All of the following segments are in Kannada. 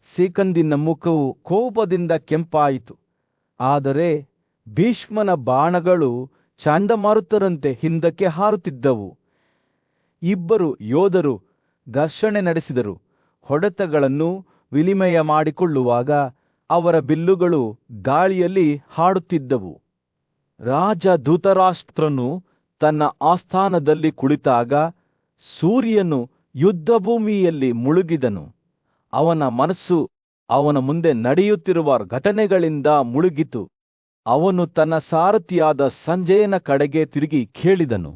ಸಿಕಂದಿನ ಮುಖವು ಕೋಪದಿಂದ ಕೆಂಪಾಯಿತು. ಆದರೆ ಭೀಷ್ಮನ ಬಾಣಗಳು ಚಂಡಮಾರುತರಂತೆ ಹಿಂದಕ್ಕೆ ಹಾರುತ್ತಿದ್ದವು. ಇಬ್ಬರು ಯೋಧರು ಘರ್ಷಣೆ ನಡೆಸಿದರು. ಹೊಡೆತಗಳನ್ನು ವಿನಿಮಯ ಮಾಡಿಕೊಳ್ಳುವಾಗ ಅವರ ಬಿಲ್ಲುಗಳು ಗಾಳಿಯಲ್ಲಿ ಹಾಡುತ್ತಿದ್ದವು. ರಾಜ ಧೃತರಾಷ್ಟ್ರನು ತನ್ನ ಆಸ್ಥಾನದಲ್ಲಿ ಕುಳಿತಾಗ ಸೂರ್ಯನು ಯುದ್ಧಭೂಮಿಯಲ್ಲಿ ಮುಳುಗಿದನು. ಅವನ ಮನಸ್ಸು ಅವನ ಮುಂದೆ ನಡೆಯುತ್ತಿರುವ ಘಟನೆಗಳಿಂದ ಮುಳುಗಿತು. ಅವನು ತನ್ನ ಸಾರಥಿಯಾದ ಸಂಜಯನ ಕಡೆಗೆ ತಿರುಗಿ ಕೇಳಿದನು,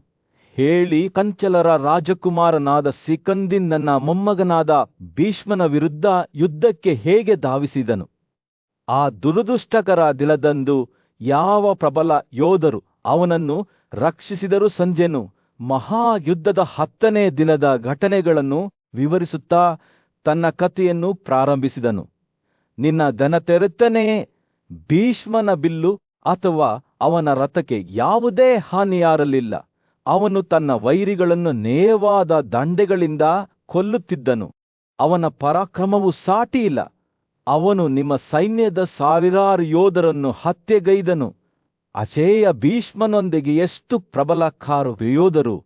ಹೇಳಿ ಕಂಚಲರ ರಾಜಕುಮಾರನಾದ ಸಿಕಂದಿನ್ ನನ್ನ ಮೊಮ್ಮಗನಾದ ಭೀಷ್ಮನ ವಿರುದ್ಧ ಯುದ್ಧಕ್ಕೆ ಹೇಗೆ ಧಾವಿಸಿದನು? ಆ ದುರದೃಷ್ಟಕರ ದಿನದಂದು ಯಾವ ಪ್ರಬಲ ಯೋಧರು ಅವನನ್ನು ರಕ್ಷಿಸಿದರು? ಸಂಜಯನು ಮಹಾಯುದ್ಧದ 10ನೇ ದಿನದ ಘಟನೆಗಳನ್ನು ವಿವರಿಸುತ್ತಾ ತನ್ನ ಕಥೆಯನ್ನು ಪ್ರಾರಂಭಿಸಿದನು. ನಿನ್ನ ಘನತೆರೆತ್ತನೆಯೇ, ಭೀಷ್ಮನ ಬಿಲ್ಲು ಅಥವಾ ಅವನ ರಥಕ್ಕೆ ಯಾವುದೇ ಹಾನಿಯಾರಲಿಲ್ಲ. ಅವನು ತನ್ನ ವೈರಿಗಳನ್ನು ನೇರವಾದ ದಂಡೆಗಳಿಂದ ಕೊಲ್ಲುತ್ತಿದ್ದನು. ಅವನ ಪರಾಕ್ರಮವು ಸಾಟಿಯಿಲ್ಲ. ಅವನು ನಿಮ್ಮ ಸೈನ್ಯದ ಸಾವಿರಾರು ಯೋಧರನ್ನು ಹತ್ಯೆಗೈದನು. ಅಜೇಯ ಭೀಷ್ಮನೊಂದಿಗೆ ಎಷ್ಟು ಪ್ರಬಲ ಯೋಧರು,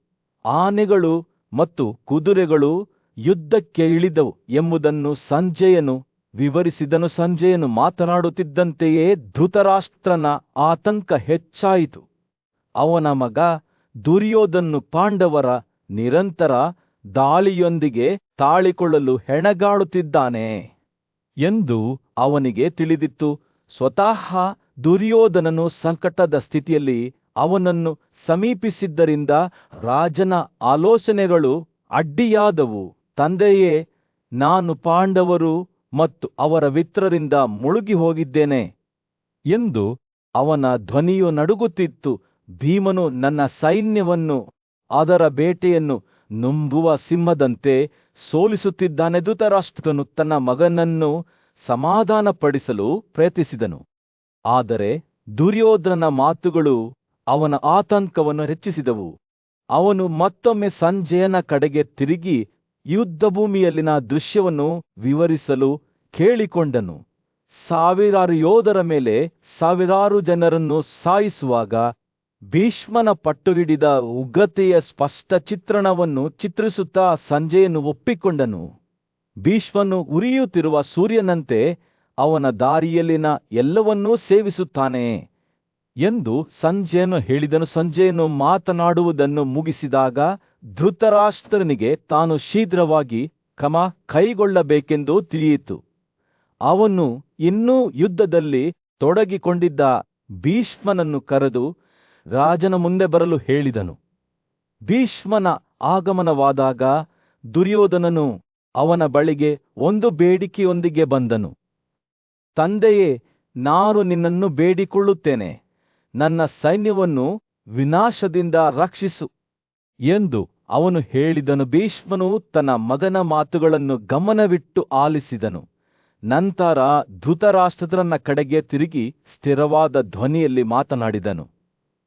ಆನೆಗಳು ಮತ್ತು ಕುದುರೆಗಳು ಯುದ್ಧಕ್ಕೆ ಇಳಿದವು ಎಂಬುದನ್ನು ಸಂಜಯನು ವಿವರಿಸಿದನು. ಸಂಜಯನು ಮಾತನಾಡುತ್ತಿದ್ದಂತೆಯೇ ಧೃತರಾಷ್ಟ್ರನ ಆತಂಕ ಹೆಚ್ಚಾಯಿತು. ಅವನ ಮಗ ದುರ್ಯೋಧನನು ಪಾಂಡವರ ನಿರಂತರ ದಾಳಿಯೊಂದಿಗೆ ತಾಳಿಕೊಳ್ಳಲು ಹೆಣಗಾಡುತ್ತಿದ್ದಾನೆ ಎಂದು ಅವನಿಗೆ ತಿಳಿದಿತ್ತು. ಸ್ವತಃ ದುರ್ಯೋಧನನು ಸಂಕಟದ ಸ್ಥಿತಿಯಲ್ಲಿ ಅವನನ್ನು ಸಮೀಪಿಸಿದ್ದರಿಂದ ರಾಜನ ಆಲೋಚನೆಗಳು ಅಡ್ಡಿಯಾದವು. ತಂದೆಯೇ, ನಾನು ಪಾಂಡವರು ಮತ್ತು ಅವರ ಮಿತ್ರರಿಂದ ಮುಳುಗಿ ಹೋಗಿದ್ದೇನೆ ಎಂದು ಅವನ ಧ್ವನಿಯು ನಡುಗುತ್ತಿತ್ತು. ಭೀಮನು ನನ್ನ ಸೈನ್ಯವನ್ನು ಅದರ ಬೇಟೆಯನ್ನು ನುಂಬುವ ಸಿಂಹದಂತೆ ಸೋಲಿಸುತ್ತಿದ್ದಾನೆ. ಧೃತರಾಷ್ಟ್ರನು ತನ್ನ ಮಗನನ್ನು ಸಮಾಧಾನಪಡಿಸಲು ಪ್ರಯತ್ನಿಸಿದನು. ಆದರೆ ದುರ್ಯೋಧನನ ಮಾತುಗಳು ಅವನ ಆತಂಕವನ್ನು ಹೆಚ್ಚಿಸಿದವು. ಅವನು ಮತ್ತೊಮ್ಮೆ ಸಂಜಯನ ಕಡೆಗೆ ತಿರುಗಿ ಯುದ್ಧಭೂಮಿಯಲ್ಲಿನ ದೃಶ್ಯವನ್ನು ವಿವರಿಸಲು ಕೇಳಿಕೊಂಡನು. ಸಾವಿರಾರು ಯೋಧರ ಮೇಲೆ ಸಾವಿರಾರು ಜನರನ್ನು ಸಾಯಿಸುವಾಗ ಭೀಷ್ಮನ ಪಟ್ಟು ಹಿಡಿದ ಉಗ್ರತೆಯ ಸ್ಪಷ್ಟ ಚಿತ್ರಣವನ್ನು ಚಿತ್ರಿಸುತ್ತಾ ಸಂಜಯನು ಒಪ್ಪಿಕೊಂಡನು. ಭೀಷ್ಮನು ಉರಿಯುತ್ತಿರುವ ಸೂರ್ಯನಂತೆ ಅವನ ದಾರಿಯಲ್ಲಿನ ಎಲ್ಲವನ್ನೂ ಸೇವಿಸುತ್ತಾನೆ ಎಂದು ಸಂಜಯನು ಹೇಳಿದನು. ಸಂಜಯನು ಮಾತನಾಡುವುದನ್ನು ಮುಗಿಸಿದಾಗ ಧೃತರಾಷ್ಟ್ರನಿಗೆ ತಾನು ಶೀಘ್ರವಾಗಿ ಕ್ರಮ ಕೈಗೊಳ್ಳಬೇಕೆಂದು ತಿಳಿಯಿತು. ಅವನು ಇನ್ನೂ ಯುದ್ಧದಲ್ಲಿ ತೊಡಗಿಕೊಂಡಿದ್ದ ಭೀಷ್ಮನನ್ನು ಕರೆದು ರಾಜನ ಮುಂದೆ ಬರಲು ಹೇಳಿದನು. ಭೀಷ್ಮನ ಆಗಮನವಾದಾಗ ದುರ್ಯೋಧನನು ಅವನ ಬಳಿಗೆ ಒಂದು ಬೇಡಿಕೆಯೊಂದಿಗೆ ಬಂದನು. ತಂದೆಯೇ, ನಾನು ನಿನ್ನನ್ನು ಬೇಡಿಕೊಳ್ಳುತ್ತೇನೆ, ನನ್ನ ಸೈನ್ಯವನ್ನು ವಿನಾಶದಿಂದ ರಕ್ಷಿಸು ಎಂದು ಅವನು ಹೇಳಿದನು. ಭೀಷ್ಮನು ತನ್ನ ಮಗನ ಮಾತುಗಳನ್ನು ಗಮನವಿಟ್ಟು ಆಲಿಸಿದನು. ನಂತರ ಧೃತರಾಷ್ಟ್ರನ ಕಡೆಗೆ ತಿರುಗಿ ಸ್ಥಿರವಾದ ಧ್ವನಿಯಲ್ಲಿ ಮಾತನಾಡಿದನು.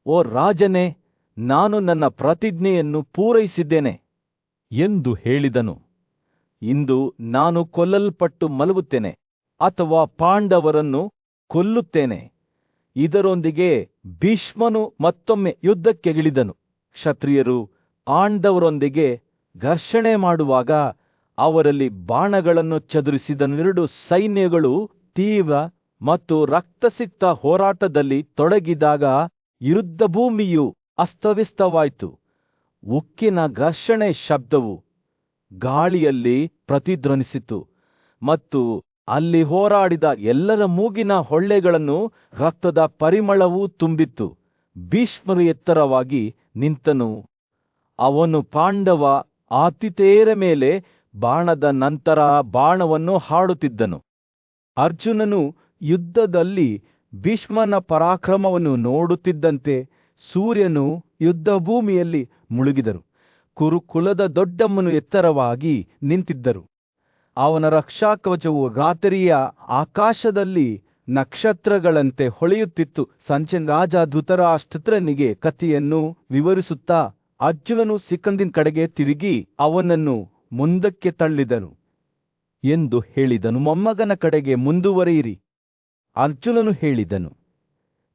ಓ ರಾಜನೇ, ನಾನು ನನ್ನ ಪ್ರತಿಜ್ಞೆಯನ್ನು ಪೂರೈಸಿದ್ದೇನೆ ಎಂದು ಹೇಳಿದನು. ಇಂದು ನಾನು ಕೊಲ್ಲಲ್ಪಟ್ಟು ಮಲಗುತ್ತೇನೆ ಅಥವಾ ಪಾಂಡವರನ್ನು ಕೊಲ್ಲುತ್ತೇನೆ. ಇದರೊಂದಿಗೆ ಭೀಷ್ಮನು ಮತ್ತೊಮ್ಮೆ ಯುದ್ಧಕ್ಕೆ ಇಳಿದನು. ಕ್ಷತ್ರಿಯರು ಪಾಂಡವರೊಂದಿಗೆ ಘರ್ಷಣೆ ಮಾಡುವಾಗ ಅವರಲ್ಲಿ ಬಾಣಗಳನ್ನು ಚದುರಿಸಿದನು. 2 ಸೈನ್ಯಗಳು ತೀವ್ರ ಮತ್ತು ರಕ್ತಸಿಕ್ತ ಹೋರಾಟದಲ್ಲಿ ತೊಡಗಿದಾಗ ಯುದ್ಧಭೂಮಿಯು ಅಸ್ತವ್ಯಸ್ತವಾಯಿತು. ಉಕ್ಕಿನ ಘರ್ಷಣೆ ಶಬ್ದವು ಗಾಳಿಯಲ್ಲಿ ಪ್ರತಿಧ್ವನಿಸಿತು ಮತ್ತು ಅಲ್ಲಿ ಹೋರಾಡಿದ ಎಲ್ಲರ ಮೂಗಿನ ಹೊಳ್ಳೆಗಳನ್ನು ರಕ್ತದ ಪರಿಮಳವೂ ತುಂಬಿತ್ತು. ಭೀಷ್ಮನು ಎತ್ತರವಾಗಿ ನಿಂತನು. ಅವನು ಪಾಂಡವ ಆತಿಥೇಯರ ಮೇಲೆ ಬಾಣದ ನಂತರ ಬಾಣವನ್ನು ಹಾಡುತ್ತಿದ್ದನು. ಅರ್ಜುನನು ಯುದ್ಧದಲ್ಲಿ ಭೀಷ್ಮನ ಪರಾಕ್ರಮವನ್ನು ನೋಡುತ್ತಿದ್ದಂತೆ ಸೂರ್ಯನು ಯುದ್ಧಭೂಮಿಯಲ್ಲಿ ಮುಳುಗಿದರು. ಕುರುಕುಲದ ದೊಡ್ಡಮ್ಮನು ಎತ್ತರವಾಗಿ ನಿಂತಿದ್ದರು. ಅವನ ರಕ್ಷಾಕವಚವು ರಾತ್ರಿಯ ಆಕಾಶದಲ್ಲಿ ನಕ್ಷತ್ರಗಳಂತೆ ಹೊಳೆಯುತ್ತಿತ್ತು. ಸಂಜಯನು ರಾಜ ಧೃತರಾಷ್ಟ್ರನಿಗೆ ಕಥೆಯನ್ನು ವಿವರಿಸುತ್ತಾ ಅರ್ಜುನನು ಸಿಕಂದಿನ ಕಡೆಗೆ ತಿರುಗಿ ಅವನನ್ನು ಮುಂದಕ್ಕೆ ತಳ್ಳಿದನು. ಎಂದು ಹೇಳಿದನು. ಮೊಮ್ಮಗನ ಕಡೆಗೆ ಮುಂದುವರಿಯಿರಿ. ಅರ್ಜುನನು ಹೇಳಿದನು,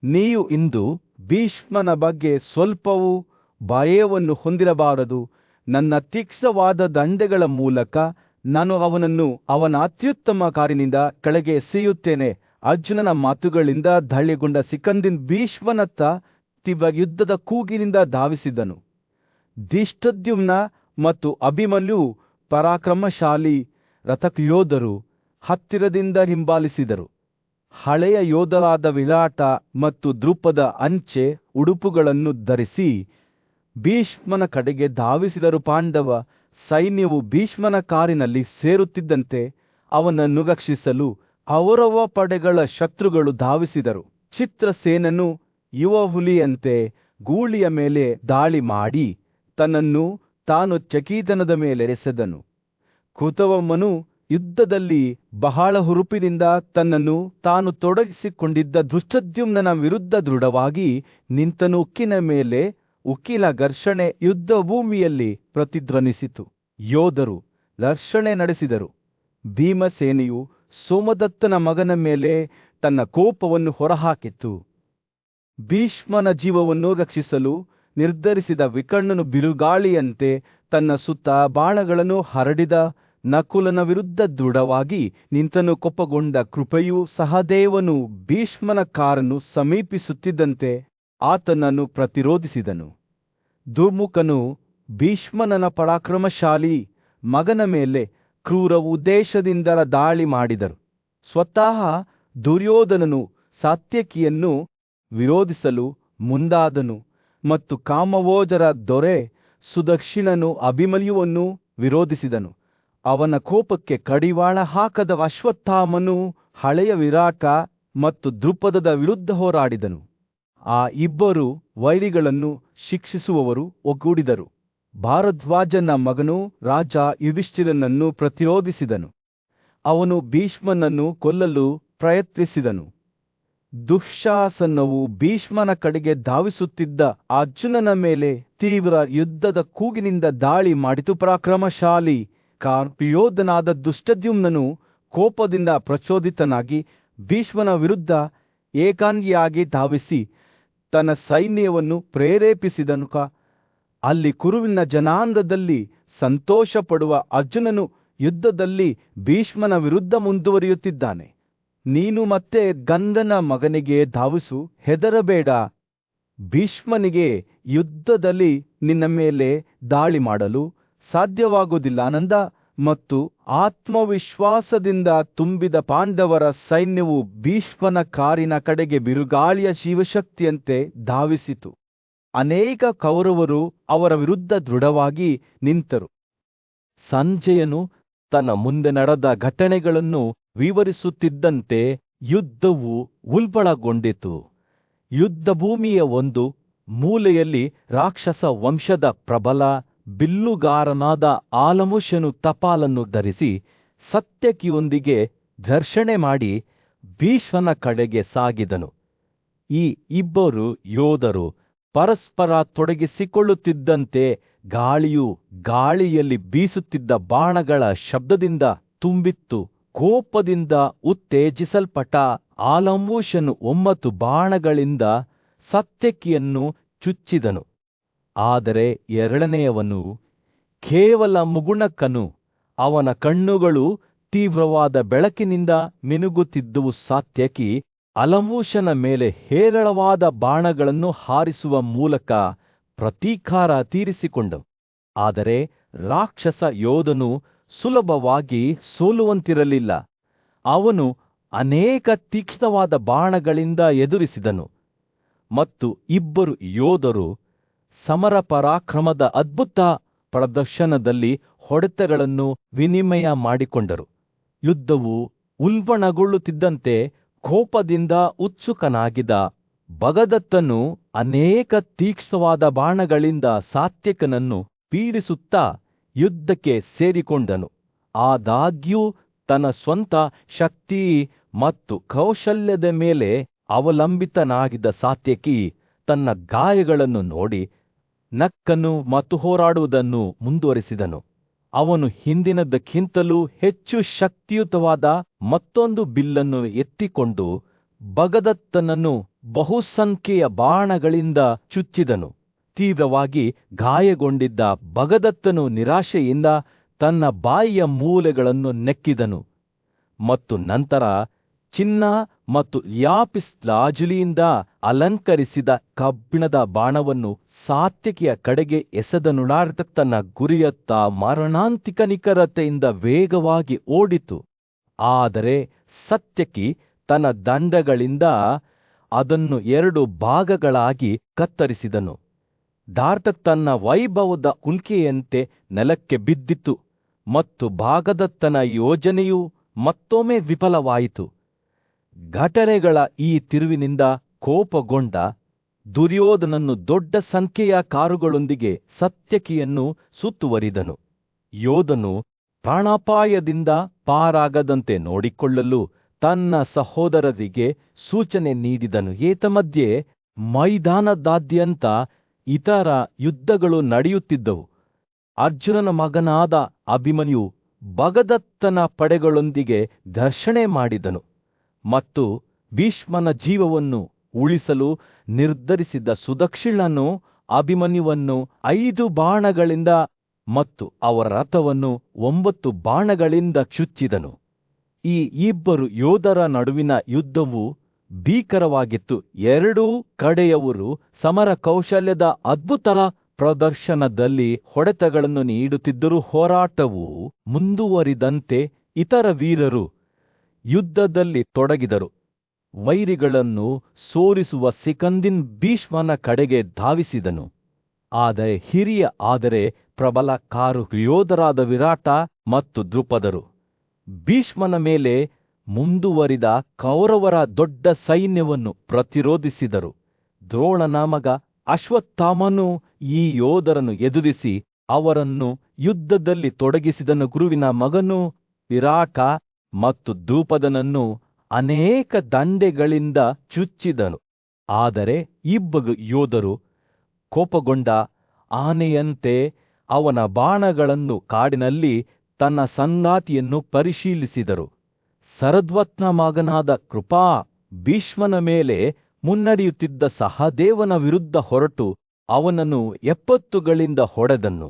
ನೀವು ಇಂದು ಭೀಷ್ಮನ ಬಗ್ಗೆ ಸ್ವಲ್ಪವೂ ಭಯವನ್ನು ಹೊಂದಿರಬಾರದು. ನನ್ನ ತೀಕ್ಷ್ಣವಾದ ದಂಡೆಗಳ ಮೂಲಕ ನಾನು ಅವನನ್ನು ಅವನ ಅತ್ಯುತ್ತಮ ಕಾರಿನಿಂದ ಕೆಳಗೆ ಎಸೆಯುತ್ತೇನೆ. ಅರ್ಜುನನ ಮಾತುಗಳಿಂದ ಧೈರ್ಯಗೊಂಡ ಸಿಕಂದಿನ ಭೀಷ್ಮನತ್ತ ತೀವ್ರ ಯುದ್ಧದ ಕೂಗಿನಿಂದ ಧಾವಿಸಿದನು. ಧೃಷ್ಟದ್ಯುಮ್ನ ಮತ್ತು ಅಭಿಮನ್ಯು ಪರಾಕ್ರಮಶಾಲಿ ರಥಯೋಧರು ಹತ್ತಿರದಿಂದ ಹಿಂಬಾಲಿಸಿದರು. ಹಳೆಯ ಯೋಧರಾದ ವಿರಾಟ ಮತ್ತು ದ್ರುಪದ ಅಂಚೆ ಉಡುಪುಗಳನ್ನು ಧರಿಸಿ ಭೀಷ್ಮನ ಕಡೆಗೆ ಧಾವಿಸಿದರು. ಪಾಂಡವ ಸೈನ್ಯವು ಭೀಷ್ಮನ ಕಾರಿನಲ್ಲಿ ಸೇರುತ್ತಿದ್ದಂತೆ ಅವನನ್ನು ರಕ್ಷಿಸಲು ಅವರವ ಪಡೆಗಳ ಶತ್ರುಗಳು ಧಾವಿಸಿದರು. ಚಿತ್ರಸೇನನು ಯುವ ಹುಲಿಯಂತೆ ಗೂಳಿಯ ಮೇಲೆ ದಾಳಿ ಮಾಡಿ ತನ್ನನ್ನು ತಾನು ಚಕೀದನದ ಮೇಲೆಸೆದನು. ಕೃತವರ್ಮನು ಯುದ್ಧದಲ್ಲಿ ಬಹಳ ಹುರುಪಿನಿಂದ ತನ್ನನ್ನು ತಾನು ತೊಡಗಿಸಿಕೊಂಡಿದ್ದ ಧೃಷ್ಟದ್ಯುಮ್ನನ ವಿರುದ್ಧ ದೃಢವಾಗಿ ನಿಂತನು. ಉಕ್ಕಿನ ಮೇಲೆ ಉಕ್ಕಿನ ಘರ್ಷಣೆ ಯುದ್ಧ ಭೂಮಿಯಲ್ಲಿ ಪ್ರತಿಧ್ವನಿಸಿತು. ಯೋಧರು ಘರ್ಷಣೆ ನಡೆಸಿದರು. ಭೀಮಸೇನೆಯು ಸೋಮದತ್ತನ ಮಗನ ಮೇಲೆ ತನ್ನ ಕೋಪವನ್ನು ಹೊರಹಾಕಿತು. ಭೀಷ್ಮನ ಜೀವವನ್ನು ರಕ್ಷಿಸಲು ನಿರ್ಧರಿಸಿದ ವಿಕರ್ಣನು ಬಿರುಗಾಳಿಯಂತೆ ತನ್ನ ಸುತ್ತ ಬಾಣಗಳನ್ನು ಹರಡಿದ. ನಕುಲನ ವಿರುದ್ಧ ದೃಢವಾಗಿ ನಿಂತನು. ಕೋಪಗೊಂಡ ಕೃಪೆಯು ಸಹದೇವನು ಭೀಷ್ಮನ ಕಾರನ್ನು ಸಮೀಪಿಸುತ್ತಿದ್ದಂತೆ ಆತನನ್ನು ಪ್ರತಿರೋಧಿಸಿದನು. ದುರ್ಮುಖನು ಭೀಷ್ಮನ ಪರಾಕ್ರಮಶಾಲಿ ಮಗನ ಮೇಲೆ ಕ್ರೂರ ಉದ್ದೇಶದಿಂದ ದಾಳಿ ಮಾಡಿದರು. ಸ್ವತಃ ದುರ್ಯೋಧನನು ಸಾತ್ಯಕಿಯನ್ನು ವಿರೋಧಿಸಲು ಮುಂದಾದನು ಮತ್ತು ಕಾಮವೋಜರ ದೊರೆ ಸುದಕ್ಷಿಣನು ಅಭಿಮನ್ಯುವನ್ನು ವಿರೋಧಿಸಿದನು. ಅವನ ಕೋಪಕ್ಕೆ ಕಡಿವಾಳ ಹಾಕದ ಅಶ್ವತ್ಥಾಮನು ಹಳೆಯ ವಿರಾಟ ಮತ್ತು ದ್ರುಪದದ ವಿರುದ್ಧ ಹೋರಾಡಿದನು. ಆ ಇಬ್ಬರು ವೈರಿಗಳನ್ನು ಶಿಕ್ಷಿಸುವವರು ಒಗ್ಗೂಡಿದರು. ಭಾರದ್ವಾಜನ ಮಗನು ರಾಜ ಯುಧಿಷ್ಠಿರನನ್ನು ಪ್ರತಿರೋಧಿಸಿದನು. ಅವನು ಭೀಷ್ಮನನ್ನು ಕೊಲ್ಲಲು ಪ್ರಯತ್ನಿಸಿದನು. ದುಶ್ಯಾಸನವು ಭೀಷ್ಮನ ಕಡೆಗೆ ಧಾವಿಸುತ್ತಿದ್ದ ಅರ್ಜುನನ ಮೇಲೆ ತೀವ್ರ ಯುದ್ಧದ ಕೂಗಿನಿಂದ ದಾಳಿ ಮಾಡಿತು. ಪರಾಕ್ರಮಶಾಲಿ ಕಾರ್ಪಿಯೋಧನಾದ ಧೃಷ್ಟದ್ಯುಮ್ನನು ಕೋಪದಿಂದ ಪ್ರಚೋದಿತನಾಗಿ ಭೀಷ್ಮನ ವಿರುದ್ಧ ಏಕಾಂಗಿಯಾಗಿ ಧಾವಿಸಿ ತನ್ನ ಸೈನ್ಯವನ್ನು ಪ್ರೇರೇಪಿಸಿದನು. ಅಲ್ಲಿ ಕುರುವಿನ ಜನಾಂಗದಲ್ಲಿ ಸಂತೋಷಪಡುವ ಅರ್ಜುನನು ಯುದ್ಧದಲ್ಲಿ ಭೀಷ್ಮನ ವಿರುದ್ಧ ಮುಂದುವರಿಯುತ್ತಿದ್ದಾನೆ. ನೀನು ಮತ್ತೆ ಗಂಧನ ಮಗನಿಗೆ ಧಾವಿಸು, ಹೆದರಬೇಡ. ಭೀಷ್ಮನಿಗೆ ಯುದ್ಧದಲ್ಲಿ ನಿನ್ನ ಮೇಲೆ ದಾಳಿ ಮಾಡಲು ಸಾಧ್ಯವಾಗುವುದಿಲ್ಲ. ಆನಂದ ಮತ್ತು ಆತ್ಮವಿಶ್ವಾಸದಿಂದ ತುಂಬಿದ ಪಾಂಡವರ ಸೈನ್ಯವು ಭೀಷ್ಮನ ಕಾರಿನ ಕಡೆಗೆ ಬಿರುಗಾಳಿಯ ಜೀವಶಕ್ತಿಯಂತೆ ಧಾವಿಸಿತು. ಅನೇಕ ಕೌರವರು ಅವರ ವಿರುದ್ಧ ದೃಢವಾಗಿ ನಿಂತರು. ಸಂಜಯನು ತನ್ನ ಮುಂದೆ ನಡೆದ ಘಟನೆಗಳನ್ನು ವಿವರಿಸುತ್ತಿದ್ದಂತೆ ಯುದ್ಧವು ಉಲ್ಬಣಗೊಂಡಿತು. ಯುದ್ಧಭೂಮಿಯ ಒಂದು ಮೂಲೆಯಲ್ಲಿ ರಾಕ್ಷಸ ವಂಶದ ಪ್ರಬಲ ಬಿಲ್ಲುಗಾರನಾದ ಆಲಮುಷನು ತಪಾಲನ್ನು ಧರಿಸಿ ಸತ್ಯಕಿಯೊಂದಿಗೆ ಘರ್ಷಣೆ ಮಾಡಿ ಭೀಷ್ಮನ ಕಡೆಗೆ ಸಾಗಿದನು. ಈ ಇಬ್ಬರು ಯೋಧರು ಪರಸ್ಪರ ತೊಡಗಿಸಿಕೊಳ್ಳುತ್ತಿದ್ದಂತೆ ಗಾಳಿಯು ಗಾಳಿಯಲ್ಲಿ ಬೀಸುತ್ತಿದ್ದ ಬಾಣಗಳ ಶಬ್ದದಿಂದ ತುಂಬಿತ್ತು. ಕೋಪದಿಂದ ಉತ್ತೇಜಿಸಲ್ಪಟ್ಟ ಆಲಮುಷನು 9 ಬಾಣಗಳಿಂದ ಸತ್ಯಕಿಯನ್ನು ಚುಚ್ಚಿದನು. ಆದರೆ ಎರಡನೆಯವನು ಕೇವಲ ಮುಗುಣಕ್ಕನು. ಅವನ ಕಣ್ಣುಗಳು ತೀವ್ರವಾದ ಬೆಳಕಿನಿಂದ ಮಿನುಗುತ್ತಿದ್ದುವು. ಸಾತ್ಯಕಿ ಅಲಮೂಷನ ಮೇಲೆ ಹೇರಳವಾದ ಬಾಣಗಳನ್ನು ಹಾರಿಸುವ ಮೂಲಕ ಪ್ರತೀಕಾರ ತೀರಿಸಿಕೊಂಡನು. ಆದರೆ ರಾಕ್ಷಸ ಯೋಧನು ಸುಲಭವಾಗಿ ಸೋಲುವಂತಿರಲಿಲ್ಲ. ಅವನು ಅನೇಕ ತೀಕ್ಷ್ಣವಾದ ಬಾಣಗಳಿಂದ ಎದುರಿಸಿದನು ಮತ್ತು ಇಬ್ಬರು ಯೋಧರು ಸಮರ ಪರಾಕ್ರಮದ ಅದ್ಭುತ ಪ್ರದರ್ಶನದಲ್ಲಿ ಹೊಡೆತಗಳನ್ನು ವಿನಿಮಯ ಮಾಡಿಕೊಂಡರು. ಯುದ್ಧವು ಉಲ್ಬಣಗೊಳ್ಳುತ್ತಿದ್ದಂತೆ ಕೋಪದಿಂದ ಉತ್ಸುಕನಾಗಿದ್ದ ಭಗದತ್ತನು ಅನೇಕ ತೀಕ್ಷ್ಣವಾದ ಬಾಣಗಳಿಂದ ಸಾತ್ಯಕನನ್ನು ಪೀಡಿಸುತ್ತಾ ಯುದ್ಧಕ್ಕೆ ಸೇರಿಕೊಂಡನು. ಆದಾಗ್ಯೂ ತನ್ನ ಸ್ವಂತ ಶಕ್ತಿ ಮತ್ತು ಕೌಶಲ್ಯದ ಮೇಲೆ ಅವಲಂಬಿತನಾಗಿದ್ದ ಸಾತ್ಯಕಿ ತನ್ನ ಗಾಯಗಳನ್ನು ನೋಡಿ ನಕ್ಕನು ಮತ್ತು ಹೋರಾಡುವುದನ್ನು ಮುಂದುವರಿಸಿದನು. ಅವನು ಹಿಂದಿನದಕ್ಕಿಂತಲೂ ಹೆಚ್ಚು ಶಕ್ತಿಯುತವಾದ ಮತ್ತೊಂದು ಬಿಲ್ಲನ್ನು ಎತ್ತಿಕೊಂಡು ಭಗದತ್ತನನ್ನು ಬಹುಸಂಖ್ಯೆಯ ಬಾಣಗಳಿಂದ ಚುಚ್ಚಿದನು. ತೀವ್ರವಾಗಿ ಗಾಯಗೊಂಡಿದ್ದ ಭಗದತ್ತನು ನಿರಾಶೆಯಿಂದ ತನ್ನ ಬಾಯಿಯ ಮೂಲೆಗಳನ್ನು ನೆಕ್ಕಿದನು ಮತ್ತು ನಂತರ ಚಿನ್ನ ಮತ್ತು ಲ್ಯಾಪಿಸ್ ಲಾಜುಲಿಯಿಂದ ಅಲಂಕರಿಸಿದ ಕಬ್ಬಿಣದ ಬಾಣವನ್ನು ಸಾತ್ಯಕಿಯ ಕಡೆಗೆ ಎಸೆದನುಳಾರ್ದ ತನ್ನ ಗುರಿಯತ್ತ ಮಾರಣಾಂತಿಕ ನಿಖರತೆಯಿಂದ ವೇಗವಾಗಿ ಓಡಿತು. ಆದರೆ ಸತ್ಯಕಿ ತನ್ನ ದಂಡಗಳಿಂದ ಅದನ್ನು 2 ಭಾಗಗಳಾಗಿ ಕತ್ತರಿಸಿದನು. ದಾರ್ಥ ತನ್ನ ವೈಭವದ ಉಲ್ಕೆಯಂತೆ ನೆಲಕ್ಕೆ ಬಿದ್ದಿತು ಮತ್ತು ಭಾಗದತ್ತನ ಯೋಜನೆಯು ಮತ್ತೊಮ್ಮೆ ವಿಫಲವಾಯಿತು. ಘಟನೆಗಳ ಈ ತಿರುವಿನಿಂದ ಕೋಪಗೊಂಡ ದುರ್ಯೋಧನನು ದೊಡ್ಡ ಸಂಖ್ಯೆಯ ಕಾರುಗಳೊಂದಿಗೆ ಸತ್ಯಕಿಯನ್ನು ಸುತ್ತುವರಿದನು. ಯೋಧನು ಪ್ರಾಣಾಪಾಯದಿಂದ ಪಾರಾಗದಂತೆ ನೋಡಿಕೊಳ್ಳಲು ತನ್ನ ಸಹೋದರರಿಗೆ ಸೂಚನೆ ನೀಡಿದನು. ಏತಮಧ್ಯೆ ಮೈದಾನದಾದ್ಯಂತ ಇತರ ಯುದ್ಧಗಳು ನಡೆಯುತ್ತಿದ್ದವು. ಅರ್ಜುನನ ಮಗನಾದ ಅಭಿಮನ್ಯು ಭಗದತ್ತನ ಪಡೆಗಳೊಂದಿಗೆ ಘರ್ಷಣೆ ಮಾಡಿದನು ಮತ್ತು ಭೀಷ್ಮನ ಜೀವವನ್ನು ಉಳಿಸಲು ನಿರ್ಧರಿಸಿದ ಸುದಕ್ಷಿಣನು ಅಭಿಮನ್ಯುವನ್ನು 5 ಬಾಣಗಳಿಂದ ಮತ್ತು ಅವರ ರಥವನ್ನು 9 ಬಾಣಗಳಿಂದ ಚುಚ್ಚಿದನು. ಈ ಇಬ್ಬರು ಯೋಧರ ನಡುವಿನ ಯುದ್ಧವು ಭೀಕರವಾಗಿತ್ತು. ಎರಡೂ ಕಡೆಯವರು ಸಮರ ಕೌಶಲ್ಯದ ಅದ್ಭುತ ಪ್ರದರ್ಶನದಲ್ಲಿ ಹೊಡೆತಗಳನ್ನು ನೀಡುತ್ತಿದ್ದರೂ ಹೋರಾಟವು ಮುಂದುವರಿದಂತೆ ಇತರ ವೀರರು ಯುದ್ಧದಲ್ಲಿ ತೊಡಗಿದರು. ವೈರಿಗಳನ್ನು ಸೋಲಿಸುವ ಸಿಕಂದಿನ್ ಭೀಷ್ಮನ ಕಡೆಗೆ ಧಾವಿಸಿದನು. ಆದರೆ ಪ್ರಬಲ ಕಾರು ಯೋಧರಾದ ವಿರಾಟ ಮತ್ತು ದ್ರುಪದರು ಭೀಷ್ಮನ ಮೇಲೆ ಮುಂದುವರಿದ ಕೌರವರ ದೊಡ್ಡ ಸೈನ್ಯವನ್ನು ಪ್ರತಿರೋಧಿಸಿದರು. ದ್ರೋಣನ ಮಗ ಅಶ್ವತ್ಥಾಮನು ಈ ಯೋಧರನ್ನು ಎದುರಿಸಿ ಅವರನ್ನು ಯುದ್ಧದಲ್ಲಿ ತೊಡಗಿಸಿದನು. ಗುರುವಿನ ಮಗನು ವಿರಾಟ ಮತ್ತು ದ್ರುಪದನನ್ನು ಅನೇಕ ದಂಡೆಗಳಿಂದ ಚುಚ್ಚಿದನು. ಆದರೆ ಇಬ್ಬರು ಯೋಧರು ಕೋಪಗೊಂಡ ಆನೆಯಂತೆ ಅವನ ಬಾಣಗಳನ್ನು ಕಾಡಿನಲ್ಲಿ ತನ್ನ ಸಂಗಾತಿಯನ್ನು ಪರಿಶೀಲಿಸಿದರು. ಸರದ್ವತ್ನ ಮಗನಾದ ಕೃಪಾ ಭೀಷ್ಮನ ಮೇಲೆ ಮುನ್ನಡೆಯುತ್ತಿದ್ದ ಸಹದೇವನ ವಿರುದ್ಧ ಹೊರಟು ಅವನನ್ನು 70ಗಳಿಂದ ಹೊಡೆದನು.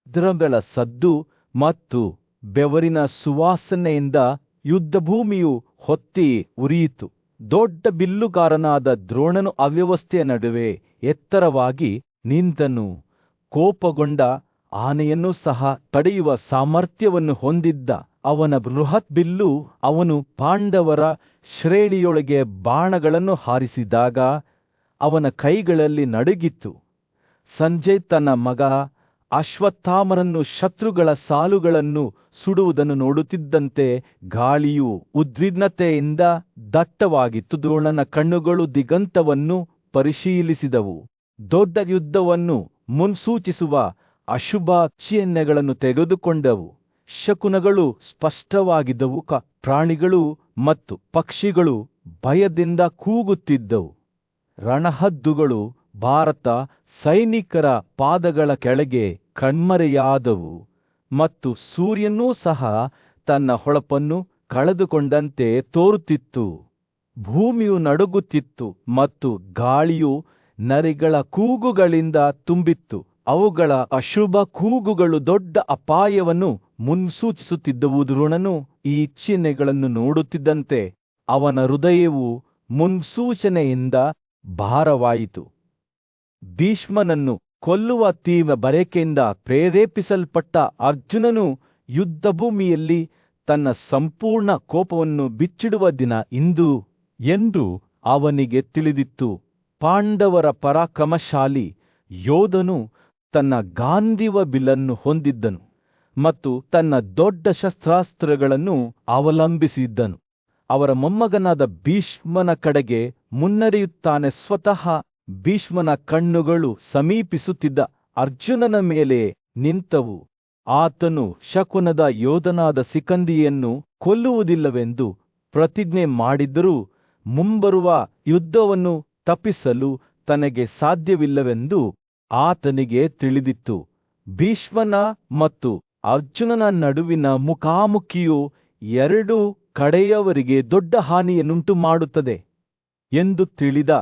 ದ್ರವ್ಯಗಳ ಸದ್ದು ಮತ್ತು ಬೆವರಿನ ಸುವಾಸನೆಯಿಂದ ಯುದ್ಧಭೂಮಿಯು ಹೊತ್ತಿ ಉರಿಯಿತು. ದೊಡ್ಡ ಬಿಲ್ಲುಗಾರನಾದ ದ್ರೋಣನು ಅವ್ಯವಸ್ಥೆಯ ನಡುವೆ ಎತ್ತರವಾಗಿ ನಿಂತನು. ಕೋಪಗೊಂಡ ಆನೆಯನ್ನು ಸಹ ತಡೆಯುವ ಸಾಮರ್ಥ್ಯವನ್ನು ಹೊಂದಿದ್ದ ಅವನ ಬೃಹತ್ ಬಿಲ್ಲು ಅವನು ಪಾಂಡವರ ಶ್ರೇಣಿಯೊಳಗೆ ಬಾಣಗಳನ್ನು ಹಾರಿಸಿದಾಗ ಅವನ ಕೈಗಳಲ್ಲಿ ನಡುಗಿತ್ತು. ಸಂಜಯ್ ತನ್ನ ಮಗ ಅಶ್ವತ್ಥಾಮರನ್ನು ಶತ್ರುಗಳ ಸಾಲುಗಳನ್ನು ಸುಡುವುದನ್ನು ನೋಡುತ್ತಿದ್ದಂತೆ ಗಾಳಿಯು ಉದ್ವಿಗ್ನತೆಯಿಂದ ದಟ್ಟವಾಗಿತ್ತು. ದ್ರೋಣನ ಕಣ್ಣುಗಳು ದಿಗಂತವನ್ನು ಪರಿಶೀಲಿಸಿದವು. ದೊಡ್ಡ ಯುದ್ಧವನ್ನು ಮುನ್ಸೂಚಿಸುವ ಅಶುಭ ಚಿಹ್ನೆಗಳನ್ನು ತೆಗೆದುಕೊಂಡವು. ಶಕುನಗಳು ಸ್ಪಷ್ಟವಾಗಿದ್ದವು. ಪ್ರಾಣಿಗಳು ಮತ್ತು ಪಕ್ಷಿಗಳು ಭಯದಿಂದ ಕೂಗುತ್ತಿದ್ದವು. ರಣಹದ್ದುಗಳು ಭಾರತ ಸೈನಿಕರ ಪಾದಗಳ ಕೆಳಗೆ ಕಣ್ಮರೆಯಾದವು ಮತ್ತು ಸೂರ್ಯನೂ ಸಹ ತನ್ನ ಹೊಳಪನ್ನು ಕಳೆದುಕೊಂಡಂತೆ ತೋರುತ್ತಿತ್ತು. ಭೂಮಿಯು ನಡುಗುತ್ತಿತ್ತು ಮತ್ತು ಗಾಳಿಯು ನರಿಗಳ ಕೂಗುಗಳಿಂದ ತುಂಬಿತ್ತು. ಅವುಗಳ ಅಶುಭ ಕೂಗುಗಳು ದೊಡ್ಡ ಅಪಾಯವನ್ನು ಮುನ್ಸೂಚಿಸುತ್ತಿದ್ದವು. ದ್ರೋಣನು ಈ ಚಿಹ್ನೆಗಳನ್ನು ನೋಡುತ್ತಿದ್ದಂತೆ ಅವನ ಹೃದಯವು ಮುನ್ಸೂಚನೆಯಿಂದ ಭಾರವಾಯಿತು. ಭೀಷ್ಮನನ್ನು ಕೊಲ್ಲುವ ತೀವ್ರ ಬಯಕೆಯಿಂದ ಪ್ರೇರೇಪಿಸಲ್ಪಟ್ಟ ಅರ್ಜುನನು ಯುದ್ಧಭೂಮಿಯಲ್ಲಿ ತನ್ನ ಸಂಪೂರ್ಣ ಕೋಪವನ್ನು ಬಿಚ್ಚಿಡುವ ದಿನ ಇಂದು ಎಂದು ಅವನಿಗೆ ತಿಳಿದಿತ್ತು. ಪಾಂಡವರ ಪರಾಕ್ರಮಶಾಲಿ ಯೋಧನು ತನ್ನ ಗಾಂಧೀವ ಬಿಲ್ಲನ್ನು ಹೊಂದಿದ್ದನು ಮತ್ತು ತನ್ನ ದೊಡ್ಡ ಶಸ್ತ್ರಾಸ್ತ್ರಗಳನ್ನು ಅವಲಂಬಿಸಿದ್ದನು. ಅವರ ಮೊಮ್ಮಗನಾದ ಭೀಷ್ಮನ ಕಡೆಗೆ ಮುನ್ನಡೆಯುತ್ತಾನೆ. ಸ್ವತಃ ಭೀಷ್ಮನ ಕಣ್ಣುಗಳು ಸಮೀಪಿಸುತ್ತಿದ್ದ ಅರ್ಜುನನ ಮೇಲೆ ನಿಂತವು. ಆತನು ಶಕುನದ ಯೋಧನಾದ ಸಿಕಂದಿಯನ್ನು ಕೊಲ್ಲುವುದಿಲ್ಲವೆಂದು ಪ್ರತಿಜ್ಞೆ ಮಾಡಿದ್ದರೂ ಮುಂಬರುವ ಯುದ್ಧವನ್ನು ತಪ್ಪಿಸಲು ತನಗೆ ಸಾಧ್ಯವಿಲ್ಲವೆಂದು ಆತನಿಗೆ ತಿಳಿದಿತ್ತು. ಭೀಷ್ಮನ ಮತ್ತು ಅರ್ಜುನನ ನಡುವಿನ ಮುಖಾಮುಖಿಯು ಎರಡೂ ಕಡೆಯವರಿಗೆ ದೊಡ್ಡ ಹಾನಿಯನ್ನುಂಟು ಮಾಡುತ್ತದೆ ಎಂದು ತಿಳಿದ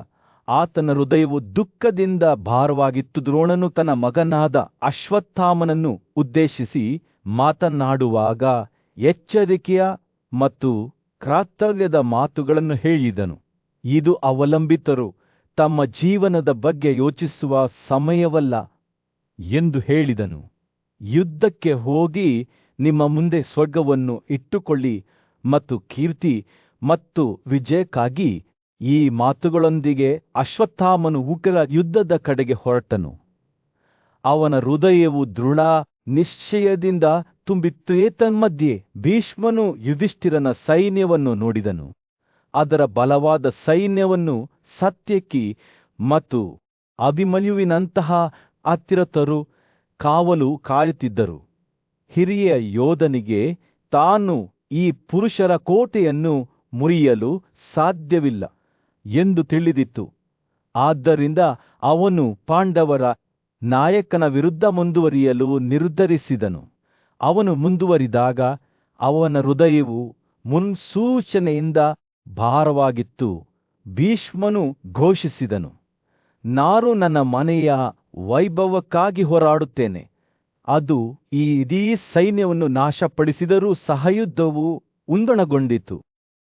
ಆತನ ಹೃದಯವು ದುಃಖದಿಂದ ಭಾರವಾಗಿತ್ತು. ದ್ರೋಣನು ತನ್ನ ಮಗನಾದ ಅಶ್ವತ್ಥಾಮನನ್ನು ಉದ್ದೇಶಿಸಿ ಮಾತನಾಡುವಾಗ ಎಚ್ಚರಿಕೆಯ ಮತ್ತು ಕರ್ತವ್ಯದ ಮಾತುಗಳನ್ನು ಹೇಳಿದನು. ಇದು ಅವಲಂಬಿತರು ತಮ್ಮ ಜೀವನದ ಬಗ್ಗೆ ಯೋಚಿಸುವ ಸಮಯವಲ್ಲ ಎಂದು ಹೇಳಿದನು. ಯುದ್ಧಕ್ಕೆ ಹೋಗಿ ನಿಮ್ಮ ಮುಂದೆ ಸ್ವರ್ಗವನ್ನು ಇಟ್ಟುಕೊಳ್ಳಿ ಮತ್ತು ಕೀರ್ತಿ ಮತ್ತು ವಿಜಯಕ್ಕಾಗಿ. ಈ ಮಾತುಗಳೊಂದಿಗೆ ಅಶ್ವತ್ಥಾಮನು ಉಗ್ರ ಯುದ್ಧದ ಕಡೆಗೆ ಹೊರಟನು. ಅವನ ಹೃದಯವು ದೃಢ ನಿಶ್ಚಯದಿಂದ ತುಂಬಿತ್ತು. ಏತನ್ಮಧ್ಯೆ ಭೀಷ್ಮನು ಯುಧಿಷ್ಠಿರನ ಸೈನ್ಯವನ್ನು ನೋಡಿದನು. ಅದರ ಬಲವಾದ ಸೈನ್ಯವನ್ನು ಸತ್ಯಕಿ ಮತ್ತು ಅಭಿಮನ್ಯುವಿನಂತಹ ಅತಿರಥರು ಕಾವಲು ಕಾಯುತ್ತಿದ್ದರು. ಹಿರಿಯ ಯೋಧನಿಗೆ ತಾನು ಈ ಪುರುಷರ ಕೋಟೆಯನ್ನು ಮುರಿಯಲು ಸಾಧ್ಯವಿಲ್ಲ ಎಂದು ತಿಳಿದಿತ್ತು. ಆದ್ದರಿಂದ ಅವನು ಪಾಂಡವರ ನಾಯಕನ ವಿರುದ್ಧ ಮುಂದುವರಿಯಲು ನಿರ್ಧರಿಸಿದನು. ಅವನು ಮುಂದುವರಿದಾಗ ಅವನ ಹೃದಯವು ಮುನ್ಸೂಚನೆಯಿಂದ ಭಾರವಾಗಿತ್ತು. ಭೀಷ್ಮನು ಘೋಷಿಸಿದನು, ನಾನು ನನ್ನ ಮನೆಯ ವೈಭವಕ್ಕಾಗಿ ಹೋರಾಡುತ್ತೇನೆ. ಅದು ಈ ಇಡೀ ಸೈನ್ಯವನ್ನು ನಾಶಪಡಿಸಿದರೂ ಸಹ ಯುದ್ಧವು ಉಲ್ಬಣಗೊಂಡಿತು.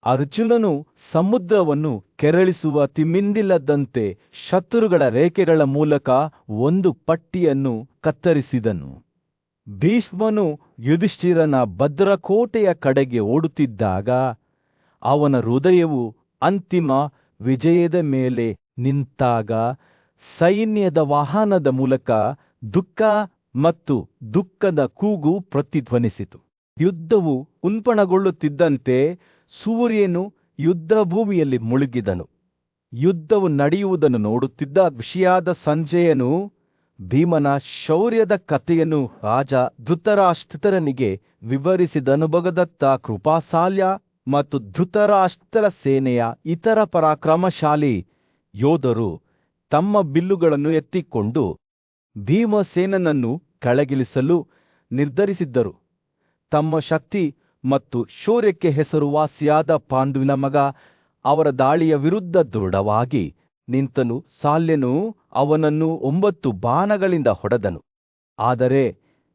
ಅರ್ಜುನನು ಸಮುದ್ರವನ್ನು ಕೆರಳಿಸುವ ತಿಮಿಂಗಿಲದಂತೆ ಶತ್ರುಗಳ ರೇಖೆಗಳ ಮೂಲಕ ಒಂದು ಪಟ್ಟಿಯನ್ನು ಕತ್ತರಿಸಿದನು. ಭೀಷ್ಮನು ಯುಧಿಷ್ಠಿರನ ಭದ್ರಕೋಟೆಯ ಕಡೆಗೆ ಓಡುತ್ತಿದ್ದಾಗ ಅವನ ಹೃದಯವು ಅಂತಿಮ ವಿಜಯದ ಮೇಲೆ ನಿಂತಾಗ ಸೈನ್ಯದ ವಾಹನದ ಮೂಲಕ ದುಃಖ ಮತ್ತು ದುಃಖದ ಕೂಗು ಪ್ರತಿಧ್ವನಿಸಿತು. ಯುದ್ಧವು ಉಲ್ಬಣಗೊಳ್ಳುತ್ತಿದ್ದಂತೆ ಸೂರ್ಯನು ಯುದ್ಧಭೂಮಿಯಲ್ಲಿ ಮುಳುಗಿದನು. ಯುದ್ಧವು ನಡೆಯುವುದನ್ನು ನೋಡುತ್ತಿದ್ದ ವಿಷಯಾದ ಸಂಜಯನು ಭೀಮನ ಶೌರ್ಯದ ಕಥೆಯನ್ನು ರಾಜ ಧೃತರಾಷ್ಟ್ರನಿಗೆ ವಿವರಿಸಿದನು. ಭಗದತ್ತ, ಕೃಪಾಸಾಲ್ಯ ಮತ್ತು ಧೃತರಾಷ್ಟ್ರ ಸೇನೆಯ ಇತರ ಪರಾಕ್ರಮಶಾಲಿ ಯೋಧರು ತಮ್ಮ ಬಿಲ್ಲುಗಳನ್ನು ಎತ್ತಿಕೊಂಡು ಭೀಮಸೇನನನ್ನು ಕೆಳಗಿಳಿಸಲು ನಿರ್ಧರಿಸಿದ್ದರು. ತಮ್ಮ ಶಕ್ತಿ ಮತ್ತು ಶೌರ್ಯಕ್ಕೆ ಹೆಸರುವಾಸಿಯಾದ ಪಾಂಡುವಿನ ಮಗ ಅವರ ದಾಳಿಯ ವಿರುದ್ಧ ದೃಢವಾಗಿ ನಿಂತನು. ಸಾಲ್ಯನು ಅವನನ್ನು 9 ಬಾಣಗಳಿಂದ ಹೊಡೆದನು. ಆದರೆ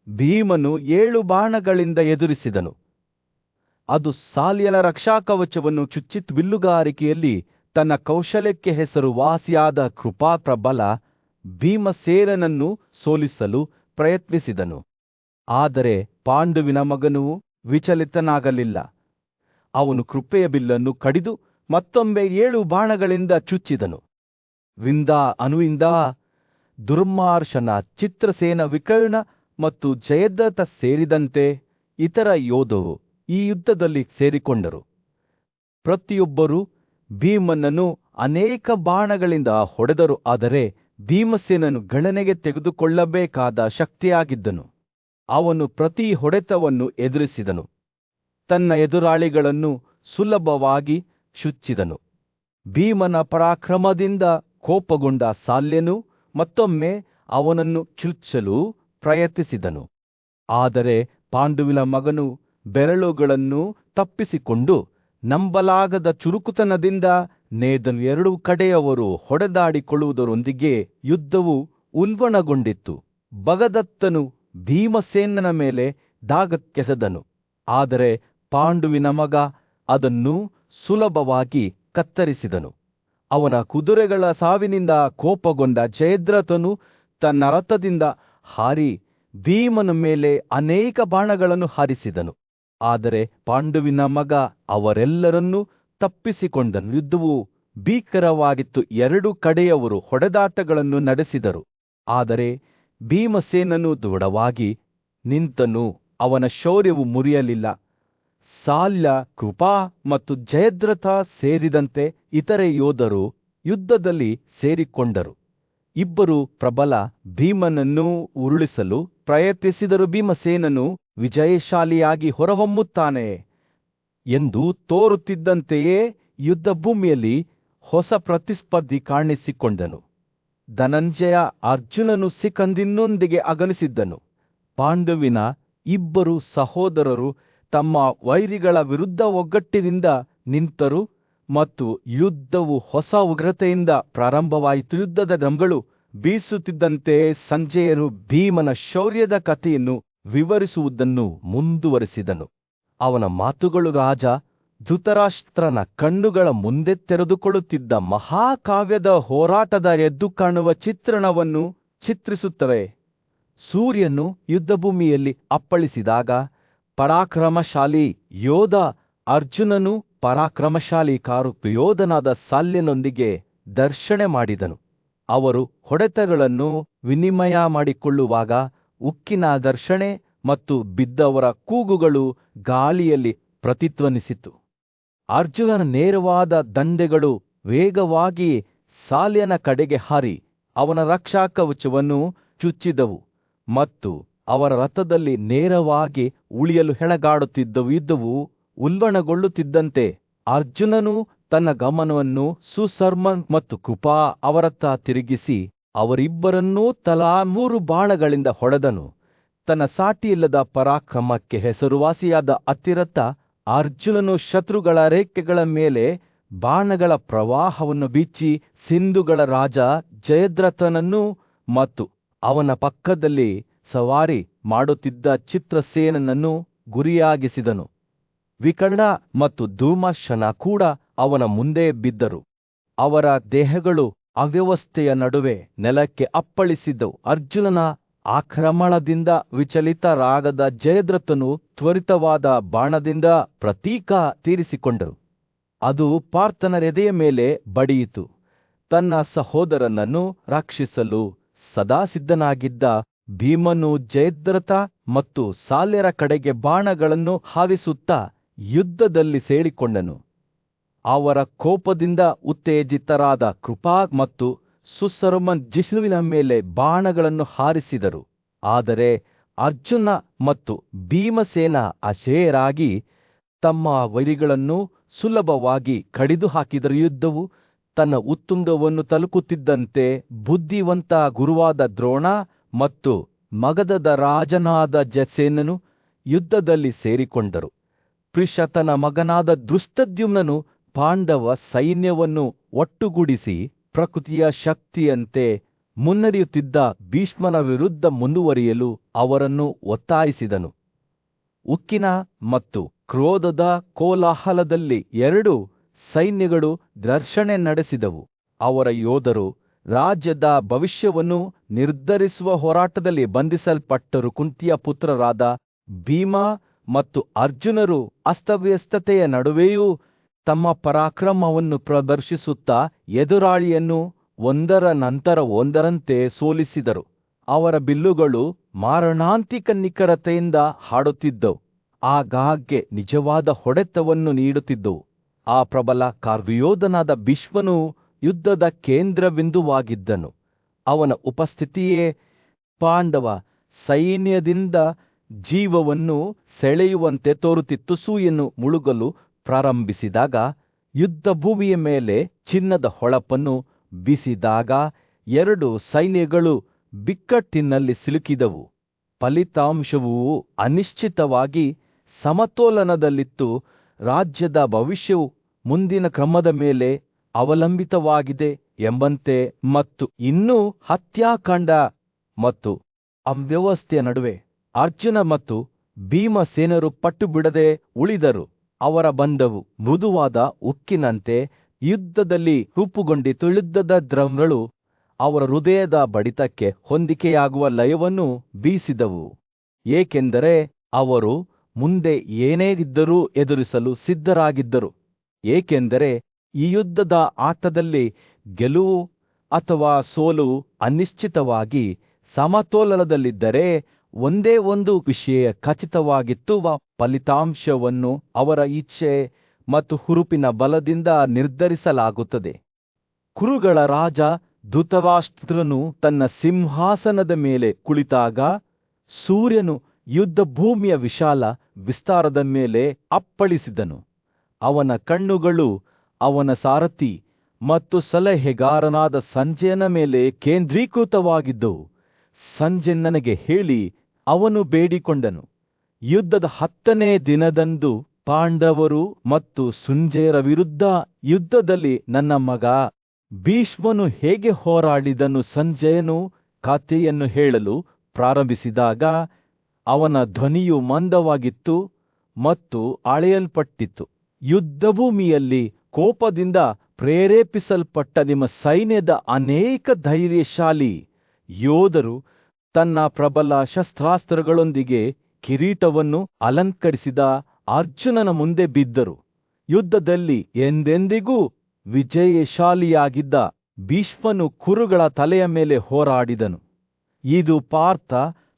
ಭೀಮನು 7 ಬಾಣಗಳಿಂದ ಎದುರಿಸಿದನು. ಅದು ಸಾಲ್ಯನ ರಕ್ಷಾಕವಚವನ್ನು ಚುಚ್ಚಿತು. ಬಿಲ್ಲುಗಾರಿಕೆಯಲ್ಲಿ ತನ್ನ ಕೌಶಲ್ಯಕ್ಕೆ ಹೆಸರುವಾಸಿಯಾದ ಕೃಪಾಪ್ರಬಲ ಭೀಮಸೇನನನ್ನು ಸೋಲಿಸಲು ಪ್ರಯತ್ನಿಸಿದನು. ಆದರೆ ಪಾಂಡುವಿನ ಮಗನು ವಿಚಲಿತನಾಗಲಿಲ್ಲ. ಅವನು ಕೃಪೆಯ ಬಿಲ್ಲನ್ನು ಕಡಿದು ಮತ್ತೊಮ್ಮೆ 7 ಬಾಣಗಳಿಂದ ಚುಚ್ಚಿದನು. ವಿಂದ, ಅನುವಿಂದ, ದುರ್ಮಾರ್ಶನ, ಚಿತ್ರಸೇನ, ವಿಕರ್ಣ ಮತ್ತು ಜಯದ್ರಥ ಸೇರಿದಂತೆ ಇತರ ಯೋಧರು ಈ ಯುದ್ಧದಲ್ಲಿ ಸೇರಿಕೊಂಡರು. ಪ್ರತಿಯೊಬ್ಬರೂ ಭೀಮನನ್ನು ಅನೇಕ ಬಾಣಗಳಿಂದ ಹೊಡೆದರು. ಆದರೆ ಭೀಮಸೇನನು ಗಣನೆಗೆ ತೆಗೆದುಕೊಳ್ಳಬೇಕಾದ ಶಕ್ತಿಯಾಗಿದ್ದನು. ಅವನು ಪ್ರತಿ ಹೊಡೆತವನ್ನು ಎದುರಿಸಿದನು. ತನ್ನ ಎದುರಾಳಿಗಳನ್ನು ಸುಲಭವಾಗಿ ಚುಚ್ಚಿದನು. ಭೀಮನ ಪರಾಕ್ರಮದಿಂದ ಕೋಪಗೊಂಡ ಸಾಲ್ಯನು ಮತ್ತೊಮ್ಮೆ ಅವನನ್ನು ಚುಚ್ಚಲು ಪ್ರಯತ್ನಿಸಿದನು. ಆದರೆ ಪಾಂಡುವಿನ ಮಗನು ಬೆರಳುಗಳನ್ನು ತಪ್ಪಿಸಿಕೊಂಡು ನಂಬಲಾಗದ ಚುರುಕುತನದಿಂದ ನೇದನು. 2 ಕಡೆಯವರು ಹೊಡೆದಾಡಿಕೊಳ್ಳುವುದರೊಂದಿಗೆ ಯುದ್ಧವು ಉಲ್ಬಣಗೊಂಡಿತ್ತು. ಭಗದತ್ತನು ಭೀಮಸೇನನ ಮೇಲೆ ದಾಗಕ್ಕೆಸೆದನು. ಆದರೆ ಪಾಂಡುವಿನ ಮಗ ಅದನ್ನು ಸುಲಭವಾಗಿ ಕತ್ತರಿಸಿದನು. ಅವನ ಕುದುರೆಗಳ ಸಾವಿನಿಂದ ಕೋಪಗೊಂಡ ಜಯದ್ರಥನು ತನ್ನ ರಥದಿಂದ ಹಾರಿ ಭೀಮನ ಮೇಲೆ ಅನೇಕ ಬಾಣಗಳನ್ನು ಹಾರಿಸಿದನು. ಆದರೆ ಪಾಂಡುವಿನ ಮಗ ಅವರೆಲ್ಲರನ್ನೂ ತಪ್ಪಿಸಿಕೊಂಡನು. ಯುದ್ಧವು ಭೀಕರವಾಗಿತ್ತು. 2 ಕಡೆಯವರು ಹೊಡೆದಾಟಗಳನ್ನು ನಡೆಸಿದರು. ಆದರೆ ಭೀಮಸೇನನು ದೃಢವಾಗಿ ನಿಂತನು. ಅವನ ಶೌರ್ಯವು ಮುರಿಯಲಿಲ್ಲ. ಸಾಲ್ಯ, ಕೃಪಾ ಮತ್ತು ಜಯದ್ರಥ ಸೇರಿದಂತೆ ಇತರೆ ಯೋಧರು ಯುದ್ಧದಲ್ಲಿ ಸೇರಿಕೊಂಡರು. ಇಬ್ಬರು ಪ್ರಬಲ ಭೀಮನನ್ನು ಉರುಳಿಸಲು ಪ್ರಯತ್ನಿಸಿದರು. ಭೀಮಸೇನನು ವಿಜಯಶಾಲಿಯಾಗಿ ಹೊರಹೊಮ್ಮುತ್ತಾನೆ ಎಂದು ತೋರುತ್ತಿದ್ದಂತೆಯೇ ಯುದ್ಧಭೂಮಿಯಲ್ಲಿ ಹೊಸ ಪ್ರತಿಸ್ಪರ್ಧಿ ಕಾಣಿಸಿಕೊಂಡನು. ಧನಂಜಯ ಅರ್ಜುನನು ಸಿಕಂದಿನೊಂದಿಗೆ ಅಗಲಿಸಿದ್ದನು. ಪಾಂಡುವಿನ ಇಬ್ಬರು ಸಹೋದರರು ತಮ್ಮ ವೈರಿಗಳ ವಿರುದ್ಧ ಒಗ್ಗಟ್ಟಿನಿಂದ ನಿಂತರು ಮತ್ತು ಯುದ್ಧವು ಹೊಸ ಉಗ್ರತೆಯಿಂದ ಪ್ರಾರಂಭವಾಯಿತು. ಯುದ್ಧದ ಡ್ರಮ್ಗಳು ಬೀಸುತ್ತಿದ್ದಂತೆ ಸಂಜಯನು ಭೀಮನ ಶೌರ್ಯದ ಕಥೆಯನ್ನು ವಿವರಿಸುವುದನ್ನು ಮುಂದುವರೆಸಿದನು. ಅವನ ಮಾತುಗಳು ರಾಜ ಧೃತರಾಷ್ಟ್ರನ ಕಣ್ಣುಗಳ ಮುಂದೆ ತೆರೆದುಕೊಳ್ಳುತ್ತಿದ್ದ ಮಹಾಕಾವ್ಯದ ಹೋರಾಟದ ಎದ್ದು ಕಾಣುವ ಚಿತ್ರಣವನ್ನು ಚಿತ್ರಿಸುತ್ತವೆ. ಸೂರ್ಯನು ಯುದ್ಧಭೂಮಿಯಲ್ಲಿ ಅಪ್ಪಳಿಸಿದಾಗ ಪರಾಕ್ರಮಶಾಲಿ ಯೋಧ ಅರ್ಜುನನು ಪರಾಕ್ರಮಶಾಲಿ ಯೋಧನಾದ ಸಾಲ್ಯನೊಂದಿಗೆ ದರ್ಶನ ಮಾಡಿದನು. ಅವರು ಹೊಡೆತಗಳನ್ನು ವಿನಿಮಯ ಮಾಡಿಕೊಳ್ಳುವಾಗ ಉಕ್ಕಿನ ಘರ್ಷಣೆ ಮತ್ತು ಬಿದ್ದವರ ಕೂಗುಗಳು ಗಾಳಿಯಲ್ಲಿ ಪ್ರತಿಧ್ವನಿಸಿತು. ಅರ್ಜುನನ ನೇರವಾದ ದಂಡೆಗಳು ವೇಗವಾಗಿ ಸಾಲ್ಯನ ಕಡೆಗೆ ಹಾರಿ ಅವನ ರಕ್ಷಾಕವಚವನ್ನು ಚುಚ್ಚಿದವು ಮತ್ತು ಅವರ ರಥದಲ್ಲಿ ನೇರವಾಗಿ ಉಳಿಯಲು ಹೆಣಗಾಡುತ್ತಿದ್ದವು. ಯುದ್ಧವು ಉಲ್ಬಣಗೊಳ್ಳುತ್ತಿದ್ದಂತೆ ಅರ್ಜುನನು ತನ್ನ ಗಮನವನ್ನು ಸುಸರ್ಮನ್ ಮತ್ತು ಕೃಪಾ ಅವರತ್ತ ತಿರುಗಿಸಿ ಅವರಿಬ್ಬರನ್ನೂ ತಲಾ 3 ಬಾಣಗಳಿಂದ ಹೊಡೆದನು. ತನ್ನ ಸಾಟಿಯಿಲ್ಲದ ಪರಾಕ್ರಮಕ್ಕೆ ಹೆಸರುವಾಸಿಯಾದ ಅತಿರಥ ಅರ್ಜುನನು ಶತ್ರುಗಳ ರೇಖೆಗಳ ಮೇಲೆ ಬಾಣಗಳ ಪ್ರವಾಹವನ್ನು ಬಿಚ್ಚಿ ಸಿಂಧುಗಳ ರಾಜ ಜಯದ್ರಥನನ್ನು ಮತ್ತು ಅವನ ಪಕ್ಕದಲ್ಲಿ ಸವಾರಿ ಮಾಡುತ್ತಿದ್ದ ಚಿತ್ರಸೇನನನ್ನು ಗುರಿಯಾಗಿಸಿದನು. ವಿಕರ್ಣ ಮತ್ತು ಧೂಮಶನ ಕೂಡ ಅವನ ಮುಂದೆ ಬಿದ್ದರು. ಅವರ ದೇಹಗಳು ಅವ್ಯವಸ್ಥೆಯ ನಡುವೆ ನೆಲಕ್ಕೆ ಅಪ್ಪಳಿಸಿದ್ದವು. ಅರ್ಜುನನ ಆಕ್ರಮಣದಿಂದ ವಿಚಲಿತರಾಗದ ಜಯದ್ರಥನು ತ್ವರಿತವಾದ ಬಾಣದಿಂದ ಪ್ರತೀಕ ತೀರಿಸಿಕೊಂಡರು. ಅದು ಪಾರ್ಥನ ಎದೆಯ ಮೇಲೆ ಬಡಿಯಿತು. ತನ್ನ ಸಹೋದರನನ್ನು ರಕ್ಷಿಸಲು ಸದಾ ಸಿದ್ಧನಾಗಿದ್ದ ಭೀಮನು ಜಯದ್ರಥ ಮತ್ತು ಸಾಲ್ಯರ ಕಡೆಗೆ ಬಾಣಗಳನ್ನು ಹಾರಿಸುತ್ತಾ ಯುದ್ಧದಲ್ಲಿ ಸೇರಿಕೊಂಡನು. ಅವರ ಕೋಪದಿಂದ ಉತ್ತೇಜಿತರಾದ ಕೃಪಾ ಮತ್ತು ಸುಸರ್ಮನ್ ಜಿಷ್ಣುವಿನ ಮೇಲೆ ಬಾಣಗಳನ್ನು ಹಾರಿಸಿದರು. ಆದರೆ ಅರ್ಜುನ ಮತ್ತು ಭೀಮಸೇನ ಅಜೇಯರಾಗಿ ತಮ್ಮ ವೈರಿಗಳನ್ನು ಸುಲಭವಾಗಿ ಕಡಿದು ಹಾಕಿದರು. ಯುದ್ಧವು ತನ್ನ ಉತ್ತುಂಗವನ್ನು ತಲುಪುತ್ತಿದ್ದಂತೆ ಬುದ್ಧಿವಂತ ಗುರುವಾದ ದ್ರೋಣ ಮತ್ತು ಮಗಧದ ರಾಜನಾದ ಜಯಸೇನನು ಯುದ್ಧದಲ್ಲಿ ಸೇರಿಕೊಂಡರು. ಪ್ರಿಷತನ ಮಗನಾದ ಧೃಷ್ಟದ್ಯುಮ್ನನು ಪಾಂಡವ ಸೈನ್ಯವನ್ನು ಒಟ್ಟುಗೂಡಿಸಿ ಪ್ರಕೃತಿಯ ಶಕ್ತಿಯಂತೆ ಮುನ್ನಡೆಯುತ್ತಿದ್ದ ಭೀಷ್ಮನ ವಿರುದ್ಧ ಮುಂದುವರಿಯಲು ಅವರನ್ನು ಒತ್ತಾಯಿಸಿದನು. ಉಕ್ಕಿನ ಮತ್ತು ಕ್ರೋಧದ ಕೋಲಾಹಲದಲ್ಲಿ 2 ಸೈನ್ಯಗಳು ಘರ್ಷಣೆ ನಡೆಸಿದವು. ಅವರ ಯೋಧರು ರಾಜ್ಯದ ಭವಿಷ್ಯವನ್ನು ನಿರ್ಧರಿಸುವ ಹೋರಾಟದಲ್ಲಿ ಬಂಧಿಸಲ್ಪಟ್ಟರು. ಕುಂತಿಯ ಪುತ್ರರಾದ ಭೀಮ ಮತ್ತು ಅರ್ಜುನರು ಅಸ್ತವ್ಯಸ್ತತೆಯ ನಡುವೆಯೂ ತಮ್ಮ ಪರಾಕ್ರಮವನ್ನು ಪ್ರದರ್ಶಿಸುತ್ತಾ ಎದುರಾಳಿಯನ್ನು ಒಂದರ ನಂತರ ಒಂದರಂತೆ ಸೋಲಿಸಿದರು. ಅವರ ಬಿಲ್ಲುಗಳು ಮಾರಣಾಂತಿಕ ನಿಖರತೆಯಿಂದ ಹಾಡುತ್ತಿದ್ದವು, ಆಗಾಗ್ಗೆ ನಿಜವಾದ ಹೊಡೆತವನ್ನು ನೀಡುತ್ತಿದ್ದವು. ಆ ಪ್ರಬಲ ಕಾರ್ಯಯೋಧನಾದ ಭೀಷ್ಮನು ಯುದ್ಧದ ಕೇಂದ್ರಬಿಂದುವಾಗಿದ್ದನು. ಅವನ ಉಪಸ್ಥಿತಿಯೇ ಪಾಂಡವ ಸೈನ್ಯದಿಂದ ಜೀವವನ್ನು ಸೆಳೆಯುವಂತೆ ತೋರುತ್ತಿತ್ತು. ಸೂರ್ಯನು ಮುಳುಗಲು ಪ್ರಾರಂಭಿಸಿದಾಗ ಯುದ್ಧಭೂಮಿಯ ಮೇಲೆ ಚಿನ್ನದ ಹೊಳಪನ್ನು ಬೀಸಿದಾಗ 2 ಸೈನ್ಯಗಳು ಬಿಕ್ಕಟ್ಟಿನಲ್ಲಿ ಸಿಲುಕಿದವು. ಫಲಿತಾಂಶವು ಅನಿಶ್ಚಿತವಾಗಿ ಸಮತೋಲನದಲ್ಲಿತ್ತು. ರಾಜ್ಯದ ಭವಿಷ್ಯವು ಮುಂದಿನ ಕ್ರಮದ ಮೇಲೆ ಅವಲಂಬಿತವಾಗಿದೆ ಎಂಬಂತೆ ಮತ್ತು ಇನ್ನೂ ಹತ್ಯಾಕಾಂಡ ಮತ್ತು ಅವ್ಯವಸ್ಥೆಯ ನಡುವೆ ಅರ್ಜುನ ಮತ್ತು ಭೀಮಸೇನರು ಪಟ್ಟುಬಿಡದೆ ಉಳಿದರು. ಅವರ ಬಂಧವು ಮೃದುವಾದ ಉಕ್ಕಿನಂತೆ ಯುದ್ಧದಲ್ಲಿ ರೂಪುಗೊಂಡಿತು. ಯುದ್ಧದ ಡ್ರಮ್ಗಳು ಅವರ ಹೃದಯದ ಬಡಿತಕ್ಕೆ ಹೊಂದಿಕೆಯಾಗುವ ಲಯವನ್ನು ಬೀಸಿದವು, ಏಕೆಂದರೆ ಅವರು ಮುಂದೆ ಏನೇ ಇದ್ದರೂ ಎದುರಿಸಲು ಸಿದ್ಧರಾಗಿದ್ದರು. ಏಕೆಂದರೆ ಈ ಯುದ್ಧದ ಆಟದಲ್ಲಿ ಗೆಲುವು ಅಥವಾ ಸೋಲು ಅನಿಶ್ಚಿತವಾಗಿ ಸಮತೋಲನದಲ್ಲಿದ್ದರೆ ಒಂದೇ ಒಂದು ವಿಷಯ ಖಚಿತವಾಗಿತ್ತು: ಫಲಿತಾಂಶವನ್ನು ಅವರ ಇಚ್ಛೆ ಮತ್ತು ಹುರುಪಿನ ಬಲದಿಂದ ನಿರ್ಧರಿಸಲಾಗುತ್ತದೆ. ಕುರುಗಳ ರಾಜ ಧೃತರಾಷ್ಟ್ರನು ತನ್ನ ಸಿಂಹಾಸನದ ಮೇಲೆ ಕುಳಿತಾಗ ಸೂರ್ಯನು ಯುದ್ಧಭೂಮಿಯ ವಿಶಾಲ ವಿಸ್ತಾರದ ಮೇಲೆ ಅಪ್ಪಳಿಸಿದನು. ಅವನ ಕಣ್ಣುಗಳು ಅವನ ಸಾರಥಿ ಮತ್ತು ಸಲಹೆಗಾರನಾದ ಸಂಜಯನ ಮೇಲೆ ಕೇಂದ್ರೀಕೃತವಾಗಿದ್ದವು. ಸಂಜಯ್ ನನಗೆ ಹೇಳಿ ಅವನು ಬೇಡಿಕೊಂಡನು, ಯುದ್ಧದ 10ನೇ ದಿನದಂದು ಪಾಂಡವರು ಮತ್ತು ಸುಂಜಯರ ವಿರುದ್ಧ ಯುದ್ಧದಲ್ಲಿ ನನ್ನ ಮಗ ಭೀಷ್ಮನು ಹೇಗೆ ಹೋರಾಡಿದನು ಸಂಜಯನು ಕಥೆಯನ್ನು ಹೇಳಲು ಪ್ರಾರಂಭಿಸಿದಾಗ ಅವನ ಧ್ವನಿಯು ಮಂದವಾಗಿತ್ತು ಮತ್ತು ಅಳೆಯಲ್ಪಟ್ಟಿತ್ತು. ಯುದ್ಧಭೂಮಿಯಲ್ಲಿ ಕೋಪದಿಂದ ಪ್ರೇರೇಪಿಸಲ್ಪಟ್ಟ ನಿಮ್ಮ ಸೈನ್ಯದ ಅನೇಕ ಧೈರ್ಯಶಾಲಿ ಯೋಧರು ತನ್ನ ಪ್ರಬಲ ಶಸ್ತ್ರಾಸ್ತ್ರಗಳೊಂದಿಗೆ ಕಿರೀಟವನ್ನು ಅಲಂಕರಿಸಿದ ಅರ್ಜುನನ ಮುಂದೆ ಬಿದ್ದರು. ಯುದ್ಧದಲ್ಲಿ ಎಂದೆಂದಿಗೂ ವಿಜಯಶಾಲಿಯಾಗಿದ್ದ ಭೀಷ್ಮನು ಕುರುಗಳ ತಲೆಯ ಮೇಲೆ ಹೋರಾಡಿದನು. ಇದು ಪಾರ್ಥ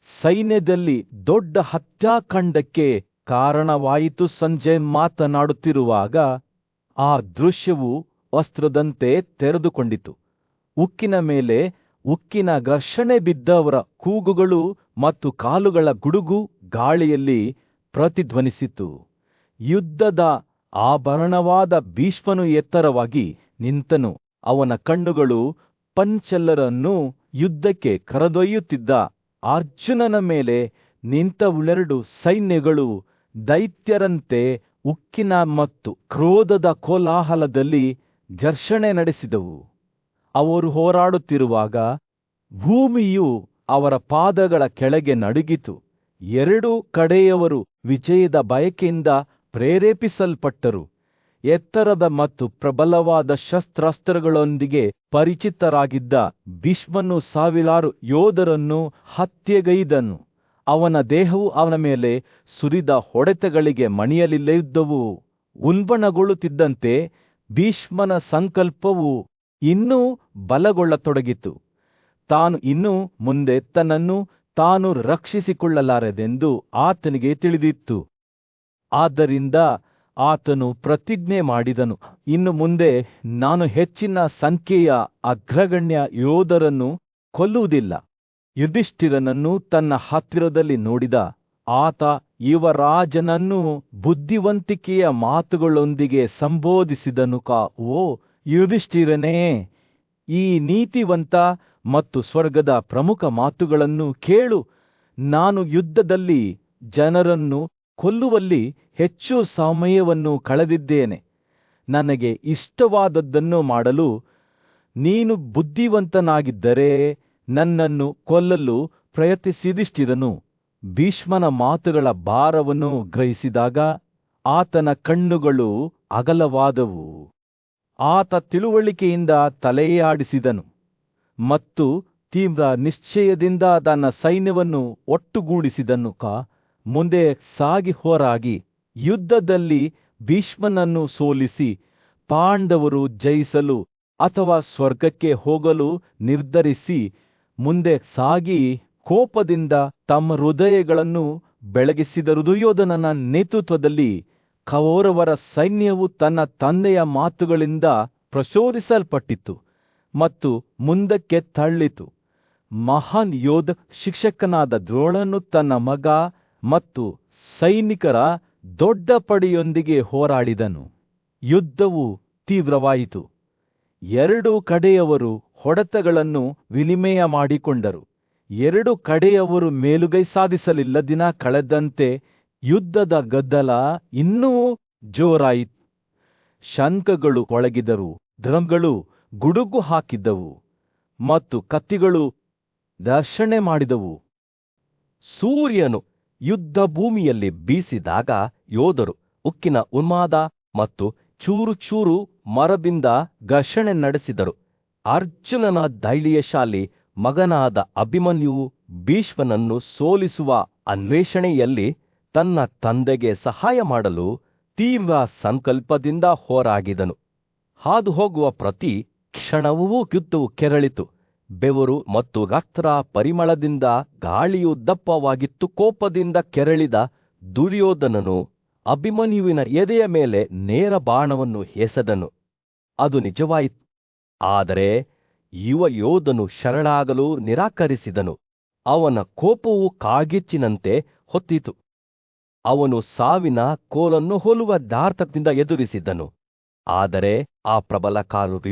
ಸೈನ್ಯದಲ್ಲಿ ದೊಡ್ಡ ಹತ್ಯಾಕಾಂಡಕ್ಕೆ ಕಾರಣವಾಯಿತು. ಸಂಜಯ್ ಮಾತನಾಡುತ್ತಿರುವಾಗ ಆ ದೃಶ್ಯವು ವಸ್ತ್ರದಂತೆ ತೆರೆದುಕೊಂಡಿತು. ಉಕ್ಕಿನ ಮೇಲೆ ಉಕ್ಕಿನ ಘರ್ಷಣೆ ಬಿದ್ದವರ ಕೂಗುಗಳು ಮತ್ತು ಕಾಲುಗಳ ಗುಡುಗು ಗಾಳಿಯಲ್ಲಿ ಪ್ರತಿಧ್ವನಿಸಿತು. ಯುದ್ಧದ ಆಭರಣವಾದ ಭೀಷ್ಮನು ಎತ್ತರವಾಗಿ ನಿಂತನು. ಅವನ ಕಣ್ಣುಗಳು ಪಂಚೆಲ್ಲರನ್ನೂ ಯುದ್ಧಕ್ಕೆ ಕರೆದೊಯ್ಯುತ್ತಿದ್ದ ಅರ್ಜುನನ ಮೇಲೆ ನಿಂತವುಳೆರಡು ಸೈನ್ಯಗಳು ದೈತ್ಯರಂತೆ ಉಕ್ಕಿನ ಮತ್ತು ಕ್ರೋಧದ ಕೋಲಾಹಲದಲ್ಲಿ ಘರ್ಷಣೆ ನಡೆಸಿದವು. ಅವರು ಹೋರಾಡುತ್ತಿರುವಾಗ ಭೂಮಿಯು ಅವರ ಪಾದಗಳ ಕೆಳಗೆ ನಡುಗಿತು. ಎರಡೂ ಕಡೆಯವರು ವಿಜಯದ ಬಯಕೆಯಿಂದ ಪ್ರೇರೇಪಿಸಲ್ಪಟ್ಟರು. ಎತ್ತರದ ಮತ್ತು ಪ್ರಬಲವಾದ ಶಸ್ತ್ರಾಸ್ತ್ರಗಳೊಂದಿಗೆ ಪರಿಚಿತರಾಗಿದ್ದ ಭೀಷ್ಮನು ಸಾವಿರಾರು ಯೋಧರನ್ನು ಹತ್ಯೆಗೈದನು. ಅವನ ದೇಹವು ಅವನ ಮೇಲೆ ಸುರಿದ ಹೊಡೆತಗಳಿಗೆ ಮಣಿಯಲಿಲ್ಲದಿದ್ದವು. ಉಲ್ಬಣಗೊಳ್ಳುತ್ತಿದ್ದಂತೆ ಭೀಷ್ಮನ ಸಂಕಲ್ಪವು ಇನ್ನೂ ಬಲಗೊಳ್ಳತೊಡಗಿತು. ತಾನು ಇನ್ನು ಮುಂದೆ ತನ್ನನ್ನು ತಾನು ರಕ್ಷಿಸಿಕೊಳ್ಳಲಾರದೆಂದು ಆತನಿಗೆ ತಿಳಿದಿತ್ತು. ಆದ್ದರಿಂದ ಆತನು ಪ್ರತಿಜ್ಞೆ ಮಾಡಿದನು, ಇನ್ನು ಮುಂದೆ ನಾನು ಹೆಚ್ಚಿನ ಸಂಖ್ಯೆಯ ಅಗ್ರಗಣ್ಯ ಯೋಧರನ್ನು ಕೊಲ್ಲುವುದಿಲ್ಲ. ಯುಧಿಷ್ಠಿರನನ್ನು ತನ್ನ ಹತ್ತಿರದಲ್ಲಿ ನೋಡಿದ ಆತ ಯುವರಾಜನನ್ನು ಬುದ್ಧಿವಂತಿಕೆಯ ಮಾತುಗಳೊಂದಿಗೆ ಸಂಬೋಧಿಸಿದನು. ಓ ಯುಧಿಷ್ಠಿರನೇ, ಈ ನೀತಿವಂತ ಮತ್ತು ಸ್ವರ್ಗದ ಪ್ರಮುಖ ಮಾತುಗಳನ್ನು ಕೇಳು. ನಾನು ಯುದ್ಧದಲ್ಲಿ ಜನರನ್ನು ಕೊಲ್ಲುವಲ್ಲಿ ಹೆಚ್ಚು ಸಮಯವನ್ನು ಕಳೆದಿದ್ದೇನೆ. ನನಗೆ ಇಷ್ಟವಾದದ್ದನ್ನು ಮಾಡಲು ನೀನು ಬುದ್ಧಿವಂತನಾಗಿದ್ದರೆ ನನ್ನನ್ನು ಕೊಲ್ಲಲು ಪ್ರಯತ್ನಿಸಿದಿಷ್ಟಿರನು. ಭೀಷ್ಮನ ಮಾತುಗಳ ಭಾರವನ್ನು ಗ್ರಹಿಸಿದಾಗ ಆತನ ಕಣ್ಣುಗಳು ಅಗಲವಾದವು. ಆತ ತಿಳುವಳಿಕೆಯಿಂದ ತಲೆಯಾಡಿಸಿದನು ಮತ್ತು ತೀವ್ರ ನಿಶ್ಚಯದಿಂದ ತನ್ನ ಸೈನ್ಯವನ್ನು ಒಟ್ಟುಗೂಡಿಸಿದನು. ಮುಂದೆ ಸಾಗಿ ಹೋರಾಗಿ ಯುದ್ಧದಲ್ಲಿ ಭೀಷ್ಮನನ್ನು ಸೋಲಿಸಿ ಪಾಂಡವರು ಜಯಿಸಲು ಅಥವಾ ಸ್ವರ್ಗಕ್ಕೆ ಹೋಗಲು ನಿರ್ಧರಿಸಿ ಮುಂದೆ ಸಾಗಿ ಕೋಪದಿಂದ ತಮ್ಮ ಹೃದಯಗಳನ್ನು ಬೆಳಗಿಸಿದ ದುರ್ಯೋಧನನ ನೇತೃತ್ವದಲ್ಲಿ ಕೌರವರ ಸೈನ್ಯವು ತನ್ನ ತಂದೆಯ ಮಾತುಗಳಿಂದ ಪ್ರಚೋದಿಸಲ್ಪಟ್ಟಿತು ಮತ್ತು ಮುಂದಕ್ಕೆ ತಳ್ಳಿತು. ಮಹಾನ್ ಯೋಧ ಶಿಕ್ಷಕನಾದ ದ್ರೋಣನು ತನ್ನ ಮಗ ಮತ್ತು ಸೈನಿಕರ ದೊಡ್ಡ ಪಡೆಯೊಂದಿಗೆ ಹೋರಾಡಿದನು. ಯುದ್ಧವು ತೀವ್ರವಾಯಿತು. ಎರಡೂ ಕಡೆಯವರು ಹೊಡೆತಗಳನ್ನು ವಿನಿಮಯ ಮಾಡಿಕೊಂಡರು. ಎರಡು ಕಡೆಯವರು ಮೇಲುಗೈ ಸಾಧಿಸಲಿಲ್ಲ. ದಿನ ಕಳೆದಂತೆ ಯುದ್ಧದ ಗದ್ದಲ ಇನ್ನೂ ಜೋರಾಯಿತು. ಶಂಖಗಳು ಒಳಗಿದರು, ಡ್ರಮ್ಗಳು ಗುಡುಗು ಹಾಕಿದ್ದವು ಮತ್ತು ಕತ್ತಿಗಳು ಘರ್ಷಣೆ ಮಾಡಿದವು. ಸೂರ್ಯನು ಯುದ್ಧ ಭೂಮಿಯಲ್ಲಿ ಬೀಸಿದಾಗ ಯೋಧರು ಉಕ್ಕಿನ ಉನ್ಮಾದ ಮತ್ತು ಚೂರು ಚೂರು ಮರದಿಂದ ಘರ್ಷಣೆ ನಡೆಸಿದರು. ಅರ್ಜುನನ ಧೈರ್ಯಶಾಲಿ ಮಗನಾದ ಅಭಿಮನ್ಯುವು ಭೀಷ್ಮನನ್ನು ಸೋಲಿಸುವ ಅನ್ವೇಷಣೆಯಲ್ಲಿ ತನ್ನ ತಂದೆಗೆ ಸಹಾಯ ಮಾಡಲು ತೀವ್ರ ಸಂಕಲ್ಪದಿಂದ ಹೋರಾಡಿದನು. ಹಾದು ಹೋಗುವ ಪ್ರತಿ ಕ್ಷಣವೂ ಯುದ್ಧವು ಕೆರಳಿತು. ಬೆವರು ಮತ್ತು ರಕ್ತರ ಪರಿಮಳದಿಂದ ಗಾಳಿಯು ದಪ್ಪವಾಗಿತ್ತು. ಕೋಪದಿಂದ ಕೆರಳಿದ ದುರ್ಯೋಧನನು ಅಭಿಮನ್ಯುವಿನ ಎದೆಯ ಮೇಲೆ ನೇರ ಬಾಣವನ್ನು ಎಸೆದನು. ಅದು ನಿಜವಾಯಿತು. ಆದರೆ ಯುವ ಯೋಧನು ಶರಣಾಗಲು ನಿರಾಕರಿಸಿದನು. ಅವನ ಕೋಪವು ಕಾಗಿಚ್ಚಿನಂತೆ ಹೊತ್ತಿತು. ಅವನು ಸಾವಿನ ಕೋಲನ್ನು ಹೋಲುವ ದಾರ್ತದಿಂದ ಎದುರಿಸಿದನು. ಆದರೆ ಆ ಪ್ರಬಲ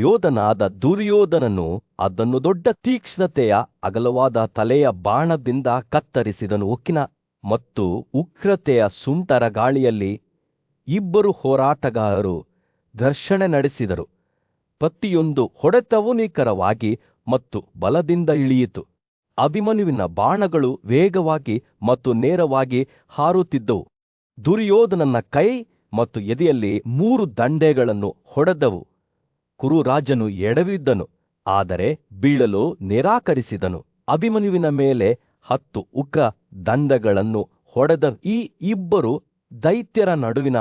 ಯೋಧನಾದ ದುರ್ಯೋಧನನು ಅದನ್ನು ದೊಡ್ಡ ತೀಕ್ಷ್ಣತೆಯ ಅಗಲವಾದ ತಲೆಯ ಬಾಣದಿಂದ ಕತ್ತರಿಸಿದನು. ಉಕ್ಕಿನ ಮತ್ತು ಉಗ್ರತೆಯ ಸುಂಟರ ಗಾಳಿಯಲ್ಲಿ ಇಬ್ಬರು ಹೋರಾಟಗಾರರು ಘರ್ಷಣೆ ನಡೆಸಿದರು. ಪ್ರತಿಯೊಂದು ಹೊಡೆತವೂ ನಿಖರವಾಗಿ ಮತ್ತು ಬಲದಿಂದ ಇಳಿಯಿತು. ಅಭಿಮನ್ಯುವಿನ ಬಾಣಗಳು ವೇಗವಾಗಿ ಮತ್ತು ನೇರವಾಗಿ ಹಾರುತ್ತಿದ್ದವು. ದುರ್ಯೋಧನನ ಕೈ ಮತ್ತು ಎದೆಯಲ್ಲಿ 3 ದಂಡೆಗಳನ್ನು ಹೊಡೆದವು. ಕುರುರಾಜನು ಎಡವಿದ್ದನು, ಆದರೆ ಬೀಳಲು ನಿರಾಕರಿಸಿದನು. ಅಭಿಮನ್ಯುವಿನ ಮೇಲೆ 10 ಉಗ್ರ ದಂಡಗಳನ್ನು ಹೊಡೆದ ಈ ಇಬ್ಬರು ದೈತ್ಯರ ನಡುವಿನ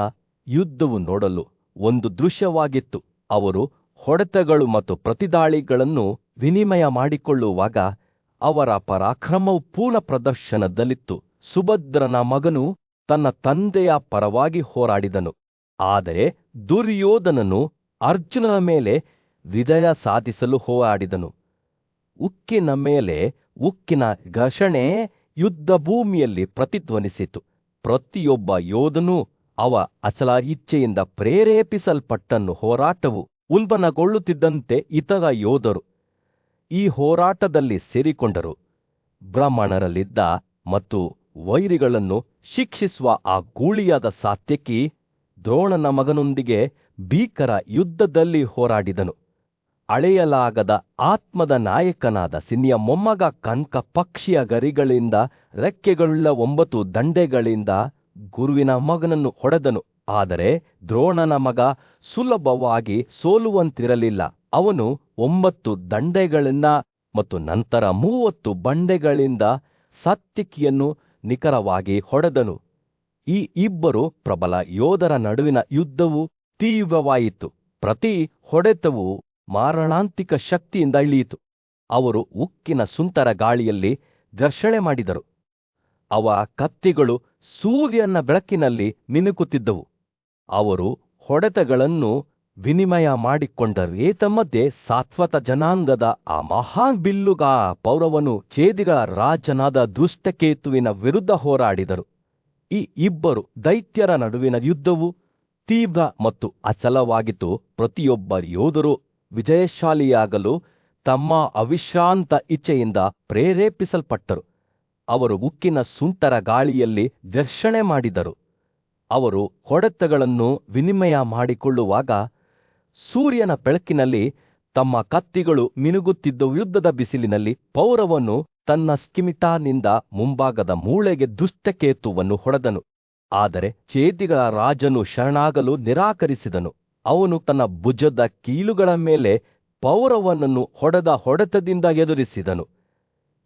ಯುದ್ಧವು ನೋಡಲು ಒಂದು ದೃಶ್ಯವಾಗಿತ್ತು. ಅವರು ಹೊಡೆತಗಳು ಮತ್ತು ಪ್ರತಿದಾಳಿಗಳನ್ನು ವಿನಿಮಯ ಮಾಡಿಕೊಳ್ಳುವಾಗ ಅವರ ಪರಾಕ್ರಮವು ಪೂರ್ಣ ಪ್ರದರ್ಶನದಲ್ಲಿತ್ತು. ಸುಭದ್ರನ ಮಗನು ತನ್ನ ತಂದೆಯ ಪರವಾಗಿ ಹೋರಾಡಿದನು, ಆದರೆ ದುರ್ಯೋಧನನು ಅರ್ಜುನನ ಮೇಲೆ ವಿಜಯ ಸಾಧಿಸಲು ಹೋರಾಡಿದನು. ಉಕ್ಕಿನ ಮೇಲೆ ಉಕ್ಕಿನ ಘರ್ಷಣೆ ಯುದ್ಧ ಭೂಮಿಯಲ್ಲಿ ಪ್ರತಿಧ್ವನಿಸಿತು. ಪ್ರತಿಯೊಬ್ಬ ಯೋಧನೂ ಅವ ಅಚಲ ಇಚ್ಛೆಯಿಂದ ಪ್ರೇರೇಪಿಸಲ್ಪಟ್ಟನು. ಹೋರಾಟವು ಉಲ್ಬಣಗೊಳ್ಳುತ್ತಿದ್ದಂತೆ ಇತರ ಯೋಧರು ಈ ಹೋರಾಟದಲ್ಲಿ ಸೇರಿಕೊಂಡರು. ಬ್ರಾಹ್ಮಣರಲ್ಲಿದ್ದ ಮತ್ತು ವೈರಿಗಳನ್ನು ಶಿಕ್ಷಿಸುವ ಆ ಗೂಳಿಯಾದ ಸಾತ್ಯಕಿ ದ್ರೋಣನ ಮಗನೊಂದಿಗೆ ಭೀಕರ ಯುದ್ಧದಲ್ಲಿ ಹೋರಾಡಿದನು. ಅಳೆಯಲಾಗದ ಆತ್ಮದ ನಾಯಕನಾದ ಸಿನಿಯ ಮೊಮ್ಮಗ ಕಂಕ ಪಕ್ಷಿಯ ಗರಿಗಳಿಂದ ರೆಕ್ಕೆಗಳುಳ್ಳ 9 ದಂಡೆಗಳಿಂದ ಗುರುವಿನ ಮಗನನ್ನು ಹೊಡೆದನು. ಆದರೆ ದ್ರೋಣನ ಮಗ ಸುಲಭವಾಗಿ ಸೋಲುವಂತಿರಲಿಲ್ಲ. ಅವನು 9 ದಂಡೆಗಳಿಂದ ಮತ್ತು ನಂತರ 30 ಬಂಡೆಗಳಿಂದ ಸಾತ್ಯಕಿಯನ್ನು ನಿಖರವಾಗಿ ಹೊಡೆದನು. ಈ ಇಬ್ಬರು ಪ್ರಬಲ ಯೋಧರ ನಡುವಿನ ಯುದ್ಧವು ತೀವ್ರವಾಯಿತು. ಪ್ರತಿ ಹೊಡೆತವು ಮಾರಣಾಂತಿಕ ಶಕ್ತಿಯಿಂದ ಇಳಿಯಿತು. ಅವರು ಉಕ್ಕಿನ ಸುಂಟರ ಗಾಳಿಯಲ್ಲಿ ಘರ್ಷಣೆ ಮಾಡಿದರು. ಅವ ಕತ್ತಿಗಳು ಸೂರ್ಯನ ಬೆಳಕಿನಲ್ಲಿ ಮಿನುಕುತ್ತಿದ್ದವು. ಅವರು ಹೊಡೆತಗಳನ್ನು ವಿನಿಮಯ ಮಾಡಿಕೊಂಡರು. ಏತಮಧ್ಯೆ ಸಾತ್ವತ ಜನಾಂಗದ ಆ ಮಹಾನ್ ಬಿಲ್ಲುಗಾ ಪೌರವನು ಛೇದಿಗಳ ರಾಜನಾದ ದುಷ್ಟಕೇತುವಿನ ವಿರುದ್ಧ ಹೋರಾಡಿದರು. ಈ ಇಬ್ಬರು ದೈತ್ಯರ ನಡುವಿನ ಯುದ್ಧವು ತೀವ್ರ ಮತ್ತು ಅಚಲವಾಗಿತ್ತು. ಪ್ರತಿಯೊಬ್ಬ ಯೋಧರು ವಿಜಯಶಾಲಿಯಾಗಲು ತಮ್ಮ ಅವಿಶ್ರಾಂತ ಇಚ್ಛೆಯಿಂದ ಪ್ರೇರೇಪಿಸಲ್ಪಟ್ಟರು. ಅವರು ಉಕ್ಕಿನ ಸುಂಟರ ಗಾಳಿಯಲ್ಲಿ ಘರ್ಷಣೆ ಮಾಡಿದರು. ಅವರು ಹೊಡೆತಗಳನ್ನು ವಿನಿಮಯ ಮಾಡಿಕೊಳ್ಳುವಾಗ ಸೂರ್ಯನ ಬೆಳಕಿನಲ್ಲಿ ತಮ್ಮ ಕತ್ತಿಗಳು ಮಿನುಗುತ್ತಿದ್ದ ಯುದ್ಧದ ಬಿಸಿಲಿನಲ್ಲಿ ಪೌರವನು ತನ್ನ ಸ್ಕಿಮಿಟಾನಿಂದ ಮುಂಭಾಗದ ಮೂಳೆಗೆ ದುಷ್ಟಕೇತುವನ್ನು ಹೊಡೆದನು. ಆದರೆ ಛೇದಿಗಳ ರಾಜನು ಶರಣಾಗಲು ನಿರಾಕರಿಸಿದನು. ಅವನು ತನ್ನ ಭುಜದ ಕೀಲುಗಳ ಮೇಲೆ ಪೌರವನನ್ನು ಹೊಡೆದ ಹೊಡೆತದಿಂದ ಎದುರಿಸಿದನು.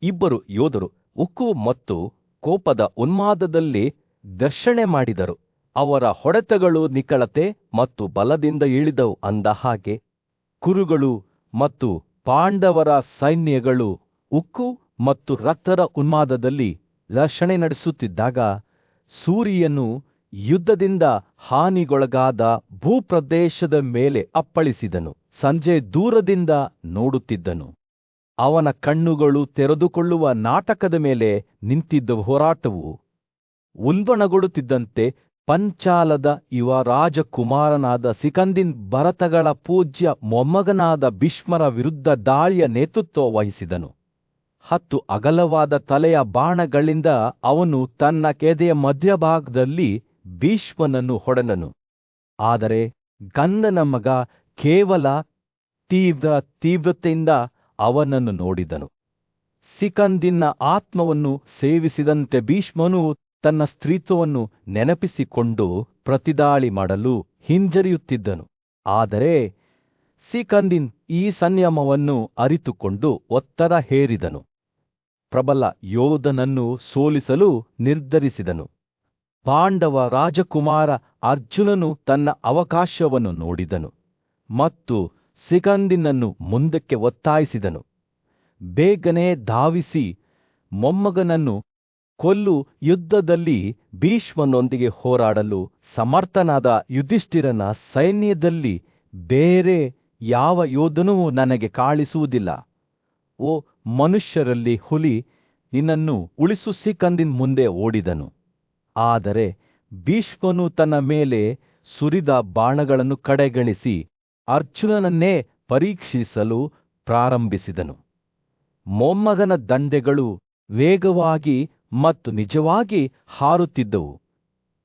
ಇಬ್ಬರು ಯೋಧರು ಉಕ್ಕು ಮತ್ತು ಕೋಪದ ಉನ್ಮಾದದಲ್ಲಿ ಘರ್ಷಣೆ ಮಾಡಿದರು. ಅವರ ಹೊಡೆತಗಳು ನಿಖಳತೆ ಮತ್ತು ಬಲದಿಂದ ಇಳಿದವು. ಅಂದ ಹಾಗೆ ಕುರುಗಳು ಮತ್ತು ಪಾಂಡವರ ಸೈನ್ಯಗಳು ಉಕ್ಕು ಮತ್ತು ರಕ್ತದ ಉನ್ಮಾದದಲ್ಲಿ ಘರ್ಷಣೆ ನಡೆಸುತ್ತಿದ್ದಾಗ ಸೂರ್ಯನು ಯುದ್ಧದಿಂದ ಹಾನಿಗೊಳಗಾದ ಭೂಪ್ರದೇಶದ ಮೇಲೆ ಅಪ್ಪಳಿಸಿದನು. ಸಂಜೆ ದೂರದಿಂದ ನೋಡುತ್ತಿದ್ದನು. ಅವನ ಕಣ್ಣುಗಳು ತೆರೆದುಕೊಳ್ಳುವ ನಾಟಕದ ಮೇಲೆ ನಿಂತಿದ್ದ ಹೋರಾಟವು ಉಲ್ಬಣಗೊಳ್ಳುತ್ತಿದ್ದಂತೆ ಪಂಚಾಲದ ಯುವ ರಾಜಕುಮಾರನಾದ ಸಿಕಂದಿನ್ ಭರತಗಳ ಪೂಜ್ಯ ಮೊಮ್ಮಗನಾದ ಭೀಷ್ಮರ ವಿರುದ್ಧ ದಾಳಿಯ ನೇತೃತ್ವ ವಹಿಸಿದನು. 10 ಅಗಲವಾದ ತಲೆಯ ಬಾಣಗಳಿಂದ ಅವನು ತನ್ನ ಕೆದೆಯ ಮಧ್ಯಭಾಗದಲ್ಲಿ ಭೀಷ್ಮನನ್ನು ಹೊಡೆದನು. ಆದರೆ ಗಂಧನ ಮಗ ಕೇವಲ ತೀವ್ರತೆಯಿಂದ ಅವನನ್ನು ನೋಡಿದನು. ಸಿಕಂದಿನ ಆತ್ಮವನ್ನು ಸೇವಿಸಿದಂತೆ ಭೀಷ್ಮನು ತನ್ನ ಸ್ತ್ರೀತ್ವವನ್ನು ನೆನಪಿಸಿಕೊಂಡು ಪ್ರತಿದಾಳಿ ಮಾಡಲು ಹಿಂಜರಿಯುತ್ತಿದ್ದನು. ಆದರೆ ಸಿಕಂದಿನ್ ಈ ಸಂಯಮವನ್ನು ಅರಿತುಕೊಂಡು ಒತ್ತಡ ಹೇರಿದನು. ಪ್ರಬಲ ಯೋಧನನ್ನು ಸೋಲಿಸಲು ನಿರ್ಧರಿಸಿದನು. ಪಾಂಡವ ರಾಜಕುಮಾರ ಅರ್ಜುನನು ತನ್ನ ಅವಕಾಶವನ್ನು ನೋಡಿದನು ಮತ್ತು ಸಿಕಂದಿನನ್ನು ಮುಂದಕ್ಕೆ ಒತ್ತಾಯಿಸಿದನು. ಬೇಗನೆ ಧಾವಿಸಿ ಮೊಮ್ಮಗನನ್ನು ಕೊಲ್ಲು. ಯುದ್ಧದಲ್ಲಿ ಭೀಷ್ಮನೊಂದಿಗೆ ಹೋರಾಡಲು ಸಮರ್ಥನಾದ ಯುಧಿಷ್ಠಿರನ ಸೈನ್ಯದಲ್ಲಿ ಬೇರೆ ಯಾವ ಯೋಧನೂ ನನಗೆ ಕಾಣಿಸುವುದಿಲ್ಲ. ಓ ಮನುಷ್ಯರಲ್ಲಿ ಹುಲಿ, ನಿನ್ನನ್ನು ಉಳಿಸು. ಸಿಕಂದಿನ್ ಮುಂದೆ ಓಡಿದನು. ಆದರೆ ಭೀಷ್ಮನು ತನ್ನ ಮೇಲೆ ಸುರಿದ ಬಾಣಗಳನ್ನು ಕಡೆಗಣಿಸಿ ಅರ್ಜುನನನ್ನೇ ಪರೀಕ್ಷಿಸಲು ಪ್ರಾರಂಭಿಸಿದನು. ಮೊಮ್ಮಗನ ದಂಡೆಗಳು ವೇಗವಾಗಿ ಮತ್ತು ನಿಜವಾಗಿ ಹಾರುತ್ತಿದ್ದವು.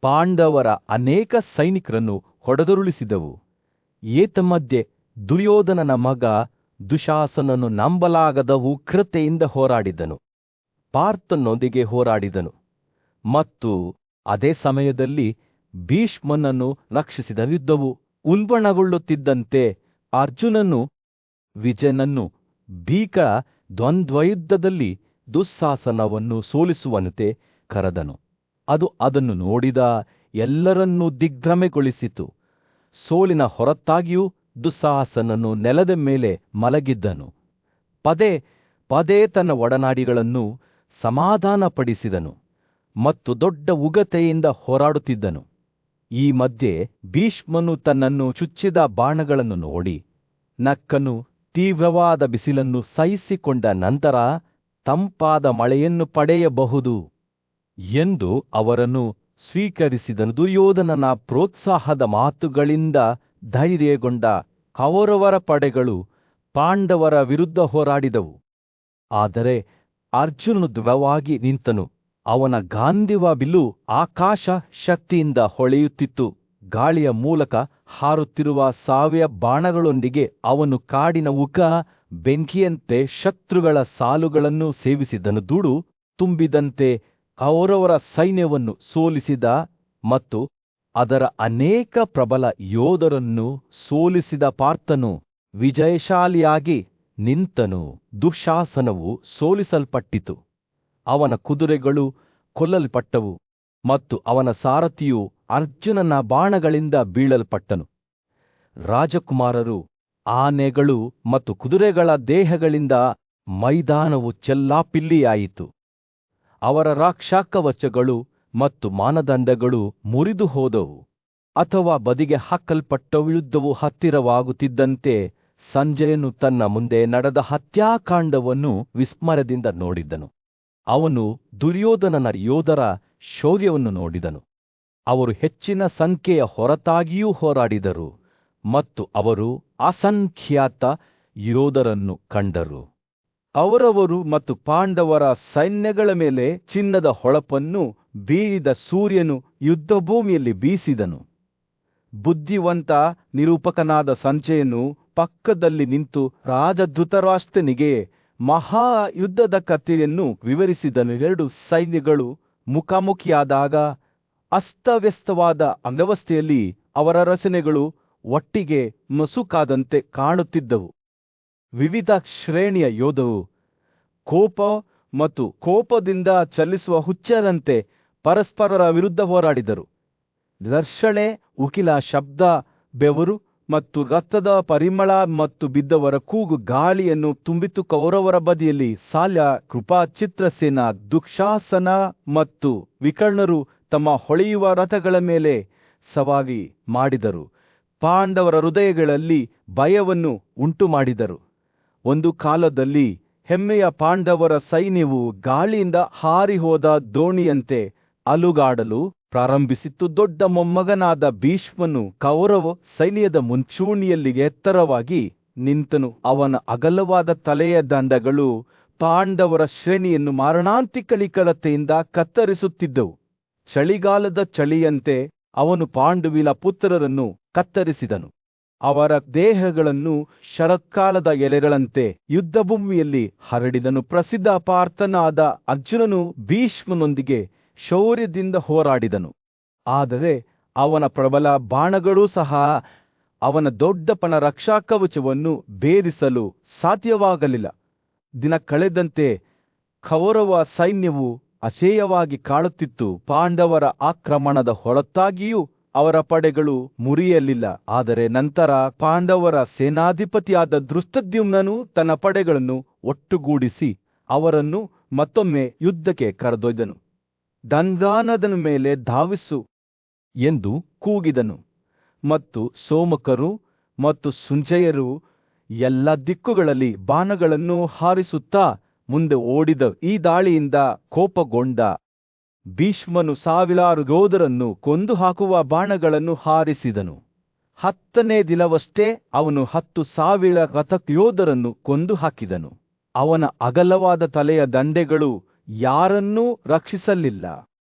ಪಾಂಡವರ ಅನೇಕ ಸೈನಿಕರನ್ನು ಹೊಡೆದುರುಳಿಸಿದವು. ಏತಮಧ್ಯೆ ದುರ್ಯೋಧನನ ಮಗ ದುಶಾಸನನು ನಂಬಲಾಗದ ಉಗ್ರತೆಯಿಂದ ಹೋರಾಡಿದನು. ಪಾರ್ಥನೊಂದಿಗೆ ಹೋರಾಡಿದನು ಮತ್ತು ಅದೇ ಸಮಯದಲ್ಲಿ ಭೀಷ್ಮನನ್ನು ರಕ್ಷಿಸಿದ ಯುದ್ಧವು ಉಲ್ಬಣಗೊಳ್ಳುತ್ತಿದ್ದಂತೆ ಅರ್ಜುನನು ವಿಜಯನನ್ನು ಭೀಕರ ದ್ವಂದ್ವಯುದ್ಧದಲ್ಲಿ ದುಸ್ಸಾಸನವನ್ನು ಸೋಲಿಸುವಂತೆ ಕರೆದನು. ಅದು ಅದನ್ನು ನೋಡಿದ ಎಲ್ಲರನ್ನೂ ದಿಗ್ಭ್ರಮೆಗೊಳಿಸಿತು. ಸೋಲಿನ ಹೊರತಾಗಿಯೂ ದುಸ್ಸಾಹಸನನು ನೆಲದ ಮೇಲೆ ಮಲಗಿದ್ದನು. ಪದೇ ಪದೇ ತನ್ನ ಒಡನಾಡಿಗಳನ್ನು ಸಮಾಧಾನಪಡಿಸಿದನು ಮತ್ತು ದೊಡ್ಡ ಉಗತೆಯಿಂದ ಹೋರಾಡುತ್ತಿದ್ದನು. ಈ ಮಧ್ಯೆ ಭೀಷ್ಮನು ತನ್ನನ್ನು ಚುಚ್ಚಿದ ಬಾಣಗಳನ್ನು ನೋಡಿ ನಕ್ಕನು. ತೀವ್ರವಾದ ಬಿಸಿಲನ್ನು ಸಹಿಸಿಕೊಂಡ ನಂತರ ತಂಪಾದ ಮಳೆಯನ್ನು ಪಡೆಯಬಹುದು ಎಂದು ಅವರನ್ನು ಸ್ವೀಕರಿಸಿದನು. ದುರ್ಯೋಧನನ ಪ್ರೋತ್ಸಾಹದ ಮಾತುಗಳಿಂದ ಧೈರ್ಯಗೊಂಡ ಕೌರವರ ಪಡೆಗಳು ಪಾಂಡವರ ವಿರುದ್ಧ ಹೋರಾಡಿದವು. ಆದರೆ ಅರ್ಜುನನು ದೃಢವಾಗಿ ನಿಂತನು. ಅವನ ಗಾಂಧೀವ ಬಿಲ್ಲು ಆಕಾಶ ಶಕ್ತಿಯಿಂದ ಹೊಳೆಯುತ್ತಿತ್ತು. ಗಾಳಿಯ ಮೂಲಕ ಹಾರುತ್ತಿರುವ ಸಾವಿರ ಬಾಣಗಳೊಂದಿಗೆ ಅವನು ಕಾಡಿನ ಉಗ್ಗ ಬೆಂಕಿಯಂತೆ ಶತ್ರುಗಳ ಸಾಲುಗಳನ್ನು ಸೇವಿಸಿದನು. ಧೂಳು ತುಂಬಿದಂತೆ ಕೌರವರ ಸೈನ್ಯವನ್ನು ಸೋಲಿಸಿದ ಮತ್ತು ಅದರ ಅನೇಕ ಪ್ರಬಲ ಯೋಧರನ್ನು ಸೋಲಿಸಿದ ಪಾರ್ಥನು ವಿಜಯಶಾಲಿಯಾಗಿ ನಿಂತನು. ದುಶ್ಯಾಸನವು ಸೋಲಿಸಲ್ಪಟ್ಟಿತು. ಅವನ ಕುದುರೆಗಳು ಕೊಲ್ಲಲ್ಪಟ್ಟವು ಮತ್ತು ಅವನ ಸಾರಥಿಯು ಅರ್ಜುನನ ಬಾಣಗಳಿಂದ ಬೀಳಲ್ಪಟ್ಟನು. ರಾಜಕುಮಾರರು, ಆನೆಗಳು ಮತ್ತು ಕುದುರೆಗಳ ದೇಹಗಳಿಂದ ಮೈದಾನವು ಚೆಲ್ಲಾಪಿಲ್ಲಿಯಾಯಿತು. ಅವರ ರಕ್ಷಾಕವಚಗಳು ಮತ್ತು ಮಾನದಂಡಗಳು ಮುರಿದು ಹೋದವು ಅಥವಾ ಬದಿಗೆ ಹಾಕಲ್ಪಟ್ಟವು. ಯುದ್ಧವು ಹತ್ತಿರವಾಗುತ್ತಿದ್ದಂತೆ ಸಂಜಯನು ತನ್ನ ಮುಂದೆ ನಡೆದ ಹತ್ಯಾಕಾಂಡವನ್ನು ವಿಸ್ಮಯದಿಂದ ನೋಡಿದ್ದನು. ಅವನು ದುರ್ಯೋಧನನ ಯೋಧರ ಶೌರ್ಯವನ್ನು ನೋಡಿದನು. ಅವರು ಹೆಚ್ಚಿನ ಸಂಖ್ಯೆಯ ಹೊರತಾಗಿಯೂ ಹೋರಾಡಿದರು ಮತ್ತು ಅವರು ಅಸಂಖ್ಯಾತ ಯೋಧರನ್ನು ಕಂಡರು. ಅವರವರು ಮತ್ತು ಪಾಂಡವರ ಸೈನ್ಯಗಳ ಮೇಲೆ ಚಿನ್ನದ ಹೊಳಪನ್ನು ಬೀರಿದ ಸೂರ್ಯನು ಯುದ್ಧಭೂಮಿಯಲ್ಲಿ ಬೀಸಿದನು. ಬುದ್ಧಿವಂತ ನಿರೂಪಕನಾದ ಸಂಜಯನು ಪಕ್ಕದಲ್ಲಿ ನಿಂತು ರಾಜ ಧೃತರಾಷ್ಟ್ರನಿಗೆ ಮಹಾ ಯುದ್ಧದ ಕಥೆಯನ್ನು ವಿವರಿಸಿದನು. ಎರಡು ಸೈನ್ಯಗಳು ಮುಖಾಮುಖಿಯಾದಾಗ ಅಸ್ತವ್ಯಸ್ತವಾದ ಅವ್ಯವಸ್ಥೆಯಲ್ಲಿ ಅವರ ರಚನೆಗಳು ಒಟ್ಟಿಗೆ ಮಸುಕಾದಂತೆ ಕಾಣುತ್ತಿದ್ದವು. ವಿವಿಧ ಶ್ರೇಣಿಯ ಯೋಧರು ಕೋಪ ಮತ್ತು ಕೋಪದಿಂದ ಚಲಿಸುವ ಹುಚ್ಚರಂತೆ ಪರಸ್ಪರರ ವಿರುದ್ಧ ಹೋರಾಡಿದರು. ಘರ್ಷಣೆ, ಉಕಿಲ ಶಬ್ದ, ಬೆವರು ಮತ್ತು ರಕ್ತದ ಪರಿಮಳ ಮತ್ತು ಬಿದ್ದವರ ಕೂಗು ಗಾಳಿಯನ್ನು ತುಂಬಿತು. ಕೌರವರ ಬದಿಯಲ್ಲಿ ಸಾಲ್ಯ, ಕೃಪಾ, ಚಿತ್ರಸೇನ, ದುಶ್ಯಾಸನ ಮತ್ತು ವಿಕರ್ಣರು ತಮ್ಮ ಹೊಳೆಯುವ ರಥಗಳ ಮೇಲೆ ಸವಾರಿ ಮಾಡಿದರು. ಪಾಂಡವರ ಹೃದಯಗಳಲ್ಲಿ ಭಯವನ್ನು ಉಂಟುಮಾಡಿದರು. ಒಂದು ಕಾಲದಲ್ಲಿ ಹೆಮ್ಮೆಯ ಪಾಂಡವರ ಸೈನ್ಯವು ಗಾಳಿಯಿಂದ ಹಾರಿಹೋದ ದೋಣಿಯಂತೆ ಅಲುಗಾಡಲು ಪ್ರಾರಂಭಿಸಿತು. ದೊಡ್ಡ ಮೊಮ್ಮಗನಾದ ಭೀಷ್ಮನು ಕೌರವ ಸೈನ್ಯದ ಮುಂಚೂಣಿಯಲ್ಲಿ ಎತ್ತರವಾಗಿ ನಿಂತನು. ಅವನ ಅಗಲವಾದ ತಲೆಯ ದಂಡಗಳು ಪಾಂಡವರ ಶ್ರೇಣಿಯನ್ನು ಮಾರಣಾಂತಿಕ ನಿಖರತೆಯಿಂದ ಕತ್ತರಿಸುತ್ತಿದ್ದವು. ಚಳಿಗಾಲದ ಚಳಿಯಂತೆ ಅವನು ಪಾಂಡುವಿನ ಪುತ್ರರನ್ನು ಕತ್ತರಿಸಿದನು. ಅವರ ದೇಹಗಳನ್ನು ಶರತ್ಕಾಲದ ಎಲೆಗಳಂತೆ ಯುದ್ಧಭೂಮಿಯಲ್ಲಿ ಹರಡಿದನು. ಪ್ರಸಿದ್ಧ ಪಾರ್ಥನಾದ ಅರ್ಜುನನು ಭೀಷ್ಮನೊಂದಿಗೆ ಶೌರ್ಯದಿಂದ ಹೋರಾಡಿದನು. ಆದರೆ ಅವನ ಪ್ರಬಲ ಬಾಣಗಳೂ ಸಹ ಅವನ ದೊಡ್ಡಪ್ಪನ ರಕ್ಷಾಕವಚವನ್ನು ಭೇದಿಸಲು ಸಾಧ್ಯವಾಗಲಿಲ್ಲ. ದಿನ ಕಳೆದಂತೆ ಕೌರವ ಸೈನ್ಯವು ಅಸಹ್ಯವಾಗಿ ಕಾಣುತ್ತಿತ್ತು. ಪಾಂಡವರ ಆಕ್ರಮಣದ ಹೊರತಾಗಿಯೂ ಅವರ ಪಡೆಗಳು ಮುರಿಯಲಿಲ್ಲ. ಆದರೆ ನಂತರ ಪಾಂಡವರ ಸೇನಾಧಿಪತಿಯಾದ ಧೃಷ್ಟದ್ಯುಮ್ನನು ತನ್ನ ಪಡೆಗಳನ್ನು ಒಟ್ಟುಗೂಡಿಸಿ ಅವರನ್ನು ಮತ್ತೊಮ್ಮೆ ಯುದ್ಧಕ್ಕೆ ಕರೆದೊಯ್ದನು. ದಂಧಾನದ ಮೇಲೆ ಧಾವಿಸು ಎಂದು ಕೂಗಿದನು ಮತ್ತು ಸೋಮಕರು ಮತ್ತು ಸುಂಜಯರು ಎಲ್ಲ ದಿಕ್ಕುಗಳಲ್ಲಿ ಬಾಣಗಳನ್ನು ಹಾರಿಸುತ್ತಾ ಮುಂದೆ ಓಡಿದ. ಈ ದಾಳಿಯಿಂದ ಕೋಪಗೊಂಡ ಭೀಷ್ಮನು ಸಾವಿರಾರು ಯೋಧರನ್ನು ಕೊಂದು ಹಾಕುವ ಬಾಣಗಳನ್ನು ಹಾರಿಸಿದನು. 10ನೇ ದಿನವಷ್ಟೇ ಅವನು 10,000 ರಥಯೋಧರನ್ನು ಕೊಂದು ಹಾಕಿದನು. ಅವನ ಅಗಲವಾದ ತಲೆಯ ದಂಡೆಗಳು ಯಾರನ್ನೂ ರಕ್ಷಿಸಲಿಲ್ಲ.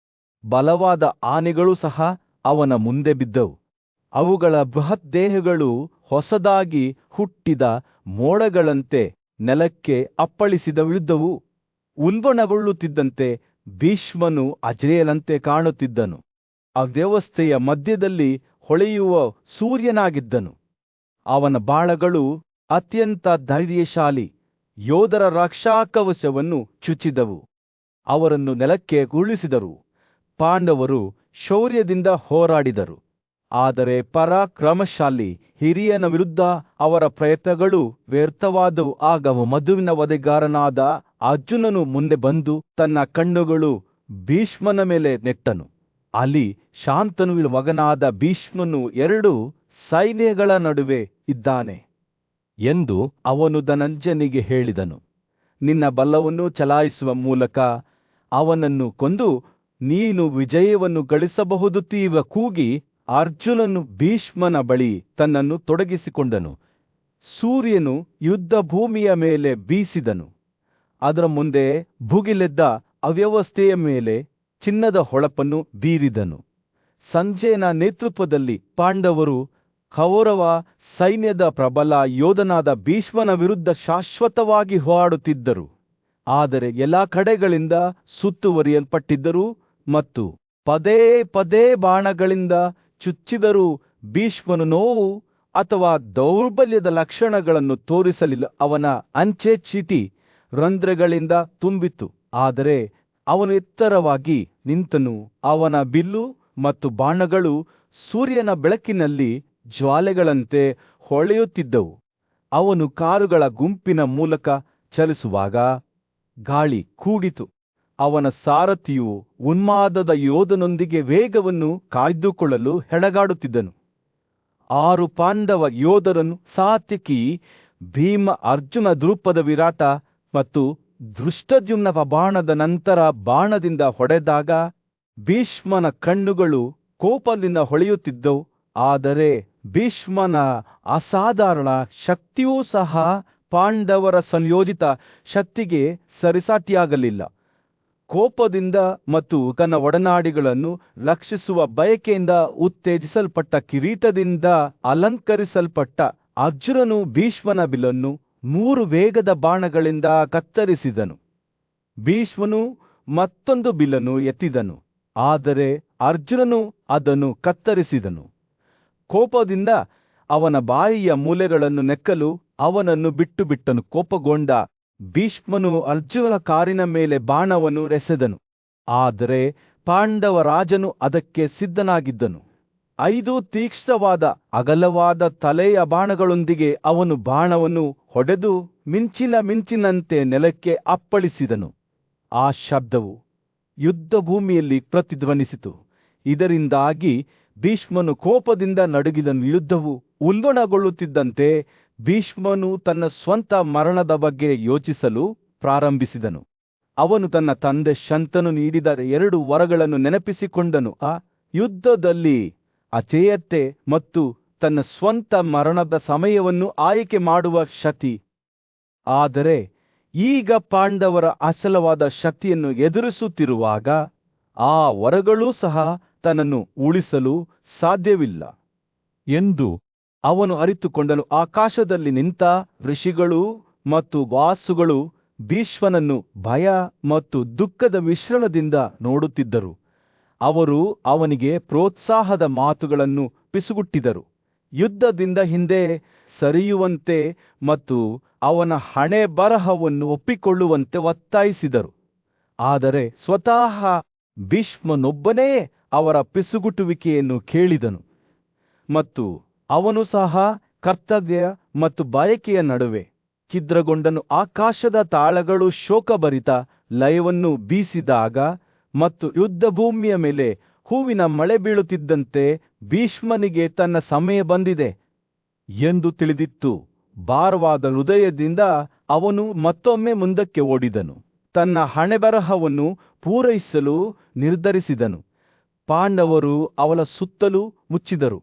ಬಲವಾದ ಆನೆಗಳು ಸಹ ಅವನ ಮುಂದೆ ಬಿದ್ದವು. ಅವುಗಳ ಬೃಹತ್ ದೇಹಗಳು ಹೊಸದಾಗಿ ಹುಟ್ಟಿದ ಮೋಡಗಳಂತೆ ನೆಲಕ್ಕೆ ಅಪ್ಪಳಿಸಿದವಿದ್ದವು. ಉಲ್ಬಣಗೊಳ್ಳುತ್ತಿದ್ದಂತೆ ಭೀಷ್ಮನು ಅಜೇಯನಂತೆ ಕಾಣುತ್ತಿದ್ದನು. ಅವ್ಯವಸ್ಥೆಯ ಮಧ್ಯದಲ್ಲಿ ಹೊಳೆಯುವ ಸೂರ್ಯನಾಗಿದ್ದನು. ಅವನ ಬಾಣಗಳು ಅತ್ಯಂತ ಧೈರ್ಯಶಾಲಿ ಯೋಧರ ರಕ್ಷಾಕವಚವನ್ನು ಚುಚ್ಚಿದವು. ಅವರನ್ನು ನೆಲಕ್ಕೆ ಉರುಳಿಸಿದರು. ಪಾಂಡವರು ಶೌರ್ಯದಿಂದ ಹೋರಾಡಿದರು. ಆದರೆ ಪರಾಕ್ರಮಶಾಲಿ ಹಿರಿಯನ ವಿರುದ್ಧ ಅವರ ಪ್ರಯತ್ನಗಳು ವ್ಯರ್ಥವಾದವು. ಆಗ ಮಧುವಿನ ವಧೆಗಾರನಾದ ಅರ್ಜುನನು ಮುಂದೆ ಬಂದು ತನ್ನ ಕಣ್ಣುಗಳು ಭೀಷ್ಮನ ಮೇಲೆ ನೆಟ್ಟನು. ಅಲ್ಲಿ ಶಾಂತನುವಿನ ಮಗನಾದ ಭೀಷ್ಮನು 2 ಸೈನ್ಯಗಳ ನಡುವೆ ಇದ್ದಾನೆ ಎಂದು ಅವನು ಧನಂಜಯನಿಗೆ ಹೇಳಿದನು. ನಿನ್ನ ಬಲವನ್ನು ಚಲಾಯಿಸುವ ಮೂಲಕ ಅವನನ್ನು ಕೊಂದು ನೀನು ವಿಜಯವನ್ನು ಗಳಿಸಬಹುದು. ತೀವ್ರ ಕೂಗಿ ಅರ್ಜುನನು ಭೀಷ್ಮನ ಬಳಿ ತನ್ನನ್ನು ತೊಡಗಿಸಿಕೊಂಡನು. ಸೂರ್ಯನು ಯುದ್ಧ ಭೂಮಿಯ ಮೇಲೆ ಬೀಸಿದನು. ಅದರ ಮುಂದೆ ಭುಗಿಲೆದ್ದ ಅವ್ಯವಸ್ಥೆಯ ಮೇಲೆ ಚಿನ್ನದ ಹೊಳಪನ್ನು ಬೀರಿದನು. ಸಂಜಯನ ನೇತೃತ್ವದಲ್ಲಿ ಪಾಂಡವರು ಕೌರವ ಸೈನ್ಯದ ಪ್ರಬಲ ಯೋಧನಾದ ಭೀಷ್ಮನ ವಿರುದ್ಧ ಶಾಶ್ವತವಾಗಿ ಹೋರಾಡುತ್ತಿದ್ದರು. ಆದರೆ ಎಲ್ಲ ಕಡೆಗಳಿಂದ ಸುತ್ತುವರಿಯಲ್ಪಟ್ಟಿದ್ದರು ಮತ್ತು ಪದೇ ಪದೇ ಬಾಣಗಳಿಂದ ಚುಚ್ಚಿದರೂ ಭೀಷ್ಮನು ನೋವು ಅಥವಾ ದೌರ್ಬಲ್ಯದ ಲಕ್ಷಣಗಳನ್ನು ತೋರಿಸಲಿಲ್ಲ. ಅವನ ಅಂಚೆ ಚೀಟಿ ರಂಧ್ರಗಳಿಂದ ತುಂಬಿತ್ತು, ಆದರೆ ಅವನು ಎತ್ತರವಾಗಿ ನಿಂತನು. ಅವನ ಬಿಲ್ಲು ಮತ್ತು ಬಾಣಗಳು ಸೂರ್ಯನ ಬೆಳಕಿನಲ್ಲಿ ಜ್ವಾಲೆಗಳಂತೆ ಹೊಳೆಯುತ್ತಿದ್ದವು. ಅವನು ಕಾರುಗಳ ಗುಂಪಿನ ಮೂಲಕ ಚಲಿಸುವಾಗ ಗಾಳಿ ಕೂಡಿತು. ಅವನ ಸಾರಥಿಯು ಉನ್ಮಾದದ ಯೋಧನೊಂದಿಗೆ ವೇಗವನ್ನು ಕಾಯ್ದುಕೊಳ್ಳಲು ಹೆಣಗಾಡುತ್ತಿದ್ದನು. 6 ಪಾಂಡವ ಯೋಧರನ್ನು ಸಾತ್ಯಕಿ, ಭೀಮ, ಅರ್ಜುನ, ದ್ರುಪದ, ವಿರಾಟ ಮತ್ತು ದೃಷ್ಟದ್ಯುಮ್ನ ಬಾಣದ ನಂತರ ಬಾಣದಿಂದ ಹೊಡೆದಾಗ ಭೀಷ್ಮನ ಕಣ್ಣುಗಳು ಕೋಪದಿಂದ ಹೊಳೆಯುತ್ತಿದ್ದವು. ಆದರೆ ಭೀಷ್ಮನ ಅಸಾಧಾರಣ ಶಕ್ತಿಯೂ ಸಹ ಪಾಂಡವರ ಸಂಯೋಜಿತ ಶಕ್ತಿಗೆ ಸರಿಸಾಟಿಯಾಗಲಿಲ್ಲ. ಕೋಪದಿಂದ ಮತ್ತು ತನ್ನ ಒಡನಾಡಿಗಳನ್ನು ರಕ್ಷಿಸುವ ಬಯಕೆಯಿಂದ ಉತ್ತೇಜಿಸಲ್ಪಟ್ಟ ಕಿರೀಟದಿಂದ ಅಲಂಕರಿಸಲ್ಪಟ್ಟ ಅರ್ಜುನನು ಭೀಷ್ಮನ ಬಿಲ್ಲನ್ನು 3 ವೇಗದ ಬಾಣಗಳಿಂದ ಕತ್ತರಿಸಿದನು. ಭೀಷ್ಮನು ಮತ್ತೊಂದು ಬಿಲ್ಲನ್ನು ಎತ್ತಿದನು, ಆದರೆ ಅರ್ಜುನನು ಅದನ್ನು ಕತ್ತರಿಸಿದನು. ಕೋಪದಿಂದ ಅವನ ಬಾಯಿಯ ಮೂಲೆಗಳನ್ನು ನೆಕ್ಕಲು ಅವನನ್ನು ಬಿಟ್ಟನು. ಕೋಪಗೊಂಡ ಭೀಷ್ಮನು ಅರ್ಜುನನ ಕಾರಿನ ಮೇಲೆ ಬಾಣವನ್ನು ಎಸೆದನು, ಆದರೆ ಪಾಂಡವ ರಾಜನು ಅದಕ್ಕೆ ಸಿದ್ಧನಾಗಿದ್ದನು. 5 ತೀಕ್ಷ್ಣವಾದ ಅಗಲವಾದ ತಲೆಯ ಬಾಣಗಳೊಂದಿಗೆ ಅವನು ಬಾಣವನ್ನು ಹೊಡೆದು ಮಿಂಚಿನಂತೆ ನೆಲಕ್ಕೆ ಅಪ್ಪಳಿಸಿದನು. ಆ ಶಬ್ದವು ಯುದ್ಧ ಭೂಮಿಯಲ್ಲಿ ಪ್ರತಿಧ್ವನಿಸಿತು. ಇದರಿಂದಾಗಿ ಭೀಷ್ಮನು ಕೋಪದಿಂದ ನಡುಗಿದನು. ಯುದ್ಧವು ಉಲ್ಬಣಗೊಳ್ಳುತ್ತಿದ್ದಂತೆ ಭೀಷ್ಮನು ತನ್ನ ಸ್ವಂತ ಮರಣದ ಬಗ್ಗೆ ಯೋಚಿಸಲು ಪ್ರಾರಂಭಿಸಿದನು. ಅವನು ತನ್ನ ತಂದೆ ಶಂತನು ನೀಡಿದ 2 ವರಗಳನ್ನು ನೆನಪಿಸಿಕೊಂಡನು. ಆ ಯುದ್ಧದಲ್ಲಿ ಅಜೇಯತೆ ಮತ್ತು ತನ್ನ ಸ್ವಂತ ಮರಣದ ಸಮಯವನ್ನು ಆಯ್ಕೆ ಮಾಡುವ ಶಕ್ತಿ. ಆದರೆ ಈಗ ಪಾಂಡವರ ಅಚಲವಾದ ಶಕ್ತಿಯನ್ನು ಎದುರಿಸುತ್ತಿರುವಾಗ ಆ ವರಗಳೂ ಸಹ ತನ್ನನ್ನು ಉಳಿಸಲು ಸಾಧ್ಯವಿಲ್ಲ ಎಂದು ಅವನು ಅರಿತುಕೊಂಡನು. ಆಕಾಶದಲ್ಲಿ ನಿಂತ ಋಷಿಗಳು ಮತ್ತು ವಾಸುಗಳು ಭೀಷ್ಮನನ್ನು ಭಯ ಮತ್ತು ದುಃಖದ ಮಿಶ್ರಣದಿಂದ ನೋಡುತ್ತಿದ್ದರು. ಅವರು ಅವನಿಗೆ ಪ್ರೋತ್ಸಾಹದ ಮಾತುಗಳನ್ನು ಪಿಸುಗುಟ್ಟಿದರು, ಯುದ್ಧದಿಂದ ಹಿಂದೆ ಸರಿಯುವಂತೆ ಮತ್ತು ಅವನ ಹಣೆ ಬರಹವನ್ನು ಒಪ್ಪಿಕೊಳ್ಳುವಂತೆ ಒತ್ತಾಯಿಸಿದರು. ಆದರೆ ಸ್ವತಃ ಭೀಷ್ಮನೊಬ್ಬನೇ ಅವರ ಪಿಸುಗುಟ್ಟುವಿಕೆಯನ್ನು ಕೇಳಿದನು ಮತ್ತು ಅವನು ಸಹ ಕರ್ತವ್ಯ ಮತ್ತು ಬಯಕೆಯ ನಡುವೆ ಛಿದ್ರಗೊಂಡನು. ಆಕಾಶದ ತಾಳಗಳು ಶೋಕಭರಿತ ಲಯವನ್ನು ಬೀಸಿದಾಗ ಮತ್ತು ಯುದ್ಧ ಭೂಮಿಯ ಮೇಲೆ ಹೂವಿನ ಮಳೆ ಬೀಳುತ್ತಿದ್ದಂತೆ ಭೀಷ್ಮನಿಗೆ ತನ್ನ ಸಮಯ ಬಂದಿದೆ ಎಂದು ತಿಳಿದಿತ್ತು. ಭಾರವಾದ ಹೃದಯದಿಂದ ಅವನು ಮತ್ತೊಮ್ಮೆ ಮುಂದಕ್ಕೆ ಓಡಿದನು. ತನ್ನ ಹಣೆಬರಹವನ್ನು ಪೂರೈಸಲು ನಿರ್ಧರಿಸಿದನು. ಪಾಂಡವರು ಅವಳ ಸುತ್ತಲೂ ಮುಚ್ಚಿದರು.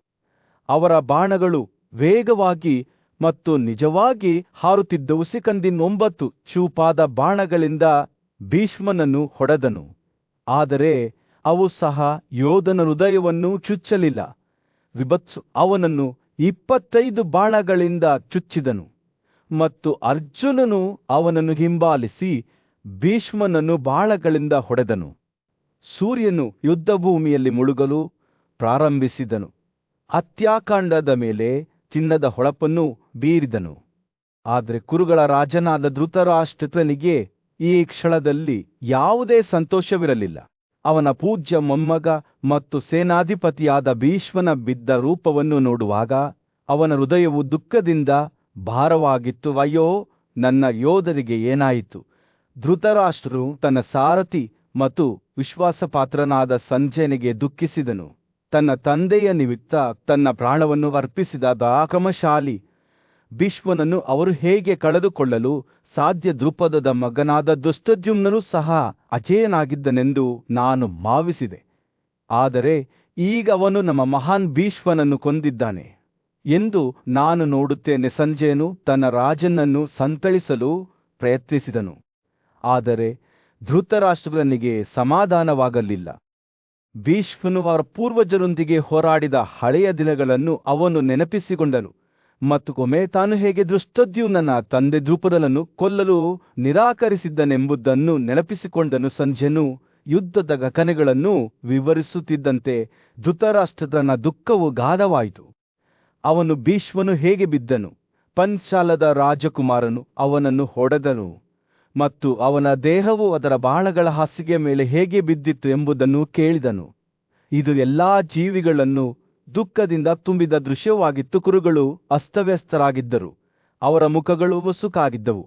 ಅವರ ಬಾಣಗಳು ವೇಗವಾಗಿ ಮತ್ತು ನಿಜವಾಗಿ ಹಾರುತ್ತಿದ್ದವು. ಸಿಕಂದಿನ 9 ಚೂಪಾದ ಬಾಣಗಳಿಂದ ಭೀಷ್ಮನನ್ನು ಹೊಡೆದನು. ಆದರೆ ಅವು ಸಹ ಯೋಧನ ಹೃದಯವನ್ನು ಚುಚ್ಚಲಿಲ್ಲ. ವಿಭತ್ಸು ಅವನನ್ನು 25 ಬಾಣಗಳಿಂದ ಚುಚ್ಚಿದನು. ಮತ್ತು ಅರ್ಜುನನು ಅವನನ್ನು ಹಿಂಬಾಲಿಸಿ ಭೀಷ್ಮನನ್ನು ಬಾಣಗಳಿಂದ ಹೊಡೆದನು. ಸೂರ್ಯನು ಯುದ್ಧಭೂಮಿಯಲ್ಲಿ ಮುಳುಗಲು ಪ್ರಾರಂಭಿಸಿದನು. ಹತ್ಯಾಕಾಂಡದ ಮೇಲೆ ಚಿನ್ನದ ಹೊಳಪನ್ನು ಬೀರಿದನು. ಆದರೆ ಕುರುಗಳ ರಾಜನಾದ ಧೃತರಾಷ್ಟ್ರನಿಗೆ ಈ ಕ್ಷಣದಲ್ಲಿ ಯಾವುದೇ ಸಂತೋಷವಿರಲಿಲ್ಲ. ಅವನ ಪೂಜ್ಯ ಮೊಮ್ಮಗ ಮತ್ತು ಸೇನಾಧಿಪತಿಯಾದ ಭೀಷ್ಮನ ಬಿದ್ದ ರೂಪವನ್ನು ನೋಡುವಾಗ ಅವನ ಹೃದಯವು ದುಃಖದಿಂದ ಭಾರವಾಗಿತ್ತು. ಅಯ್ಯೋ, ನನ್ನ ಯೋಧರಿಗೆ ಏನಾಯಿತು? ಧೃತರಾಷ್ಟ್ರನು ತನ್ನ ಸಾರಥಿ ಮತ್ತು ವಿಶ್ವಾಸಪಾತ್ರನಾದ ಸಂಜಯನಿಗೆ ದುಃಖಿಸಿದನು. ತನ್ನ ತಂದೆಯ ನಿಮಿತ್ತ ತನ್ನ ಪ್ರಾಣವನ್ನು ಅರ್ಪಿಸಿದ ಪರಾಕ್ರಮಶಾಲಿ ಭೀಷ್ಮನನ್ನು ಅವರು ಹೇಗೆ ಕಳೆದುಕೊಳ್ಳಲು ಸಾಧ್ಯ? ದ್ರುಪದದ ಮಗನಾದ ಧೃಷ್ಟದ್ಯುಮ್ನನು ಸಹ ಅಜೇಯನಾಗಿದ್ದನೆಂದು ನಾನು ಭಾವಿಸಿದೆ. ಆದರೆ ಈಗ ಅವನು ನಮ್ಮ ಮಹಾನ್ ಭೀಷ್ಮನನ್ನು ಕೊಂದಿದ್ದಾನೆ ಎಂದು ನಾನು ನೋಡುತ್ತೇನೆ. ಸಂಜಯನು ತನ್ನ ರಾಜನನ್ನು ಸಂತೈಸಲು ಪ್ರಯತ್ನಿಸಿದನು. ಆದರೆ ಧೃತರಾಷ್ಟ್ರನಿಗೆ ಸಮಾಧಾನವಾಗಲಿಲ್ಲ. ಭೀಷ್ಮನು ಅವರ ಪೂರ್ವಜರೊಂದಿಗೆ ಹೋರಾಡಿದ ಹಳೆಯ ದಿನಗಳನ್ನು ಅವನು ನೆನಪಿಸಿಕೊಂಡನು ಮತ್ತು ಒಮ್ಮೆ ತಾನು ಹೇಗೆ ಧೃಷ್ಟದ್ಯುಮ್ನನ ತಂದೆ ದ್ರುಪದನನ್ನು ಕೊಲ್ಲಲು ನಿರಾಕರಿಸಿದ್ದನೆಂಬುದನ್ನು ನೆನಪಿಸಿಕೊಂಡನು. ಸಂಜಯನು ಯುದ್ಧದ ಘಟನೆಗಳನ್ನು ವಿವರಿಸುತ್ತಿದ್ದಂತೆ ಧೃತರಾಷ್ಟ್ರನ ದುಃಖವು ಗಾಢವಾಯಿತು. ಅವನು ಭೀಷ್ಮನು ಹೇಗೆ ಬಿದ್ದನು, ಪಂಚಾಲದ ರಾಜಕುಮಾರನು ಅವನನ್ನು ಹೊಡೆದನು ಮತ್ತು ಅವನ ದೇಹವು ಅದರ ಬಾಣಗಳ ಹಾಸಿಗೆಯ ಮೇಲೆ ಹೇಗೆ ಬಿದ್ದಿತ್ತು ಎಂಬುದನ್ನು ಕೇಳಿದನು. ಇದು ಎಲ್ಲಾ ಜೀವಿಗಳನ್ನು ದುಃಖದಿಂದ ತುಂಬಿದ ದೃಶ್ಯವಾಗಿತ್ತು. ಕುರುಗಳು ಅಸ್ತವ್ಯಸ್ತರಾಗಿದ್ದರು. ಅವರ ಮುಖಗಳು ಮುಸುಕಾಗಿದ್ದವು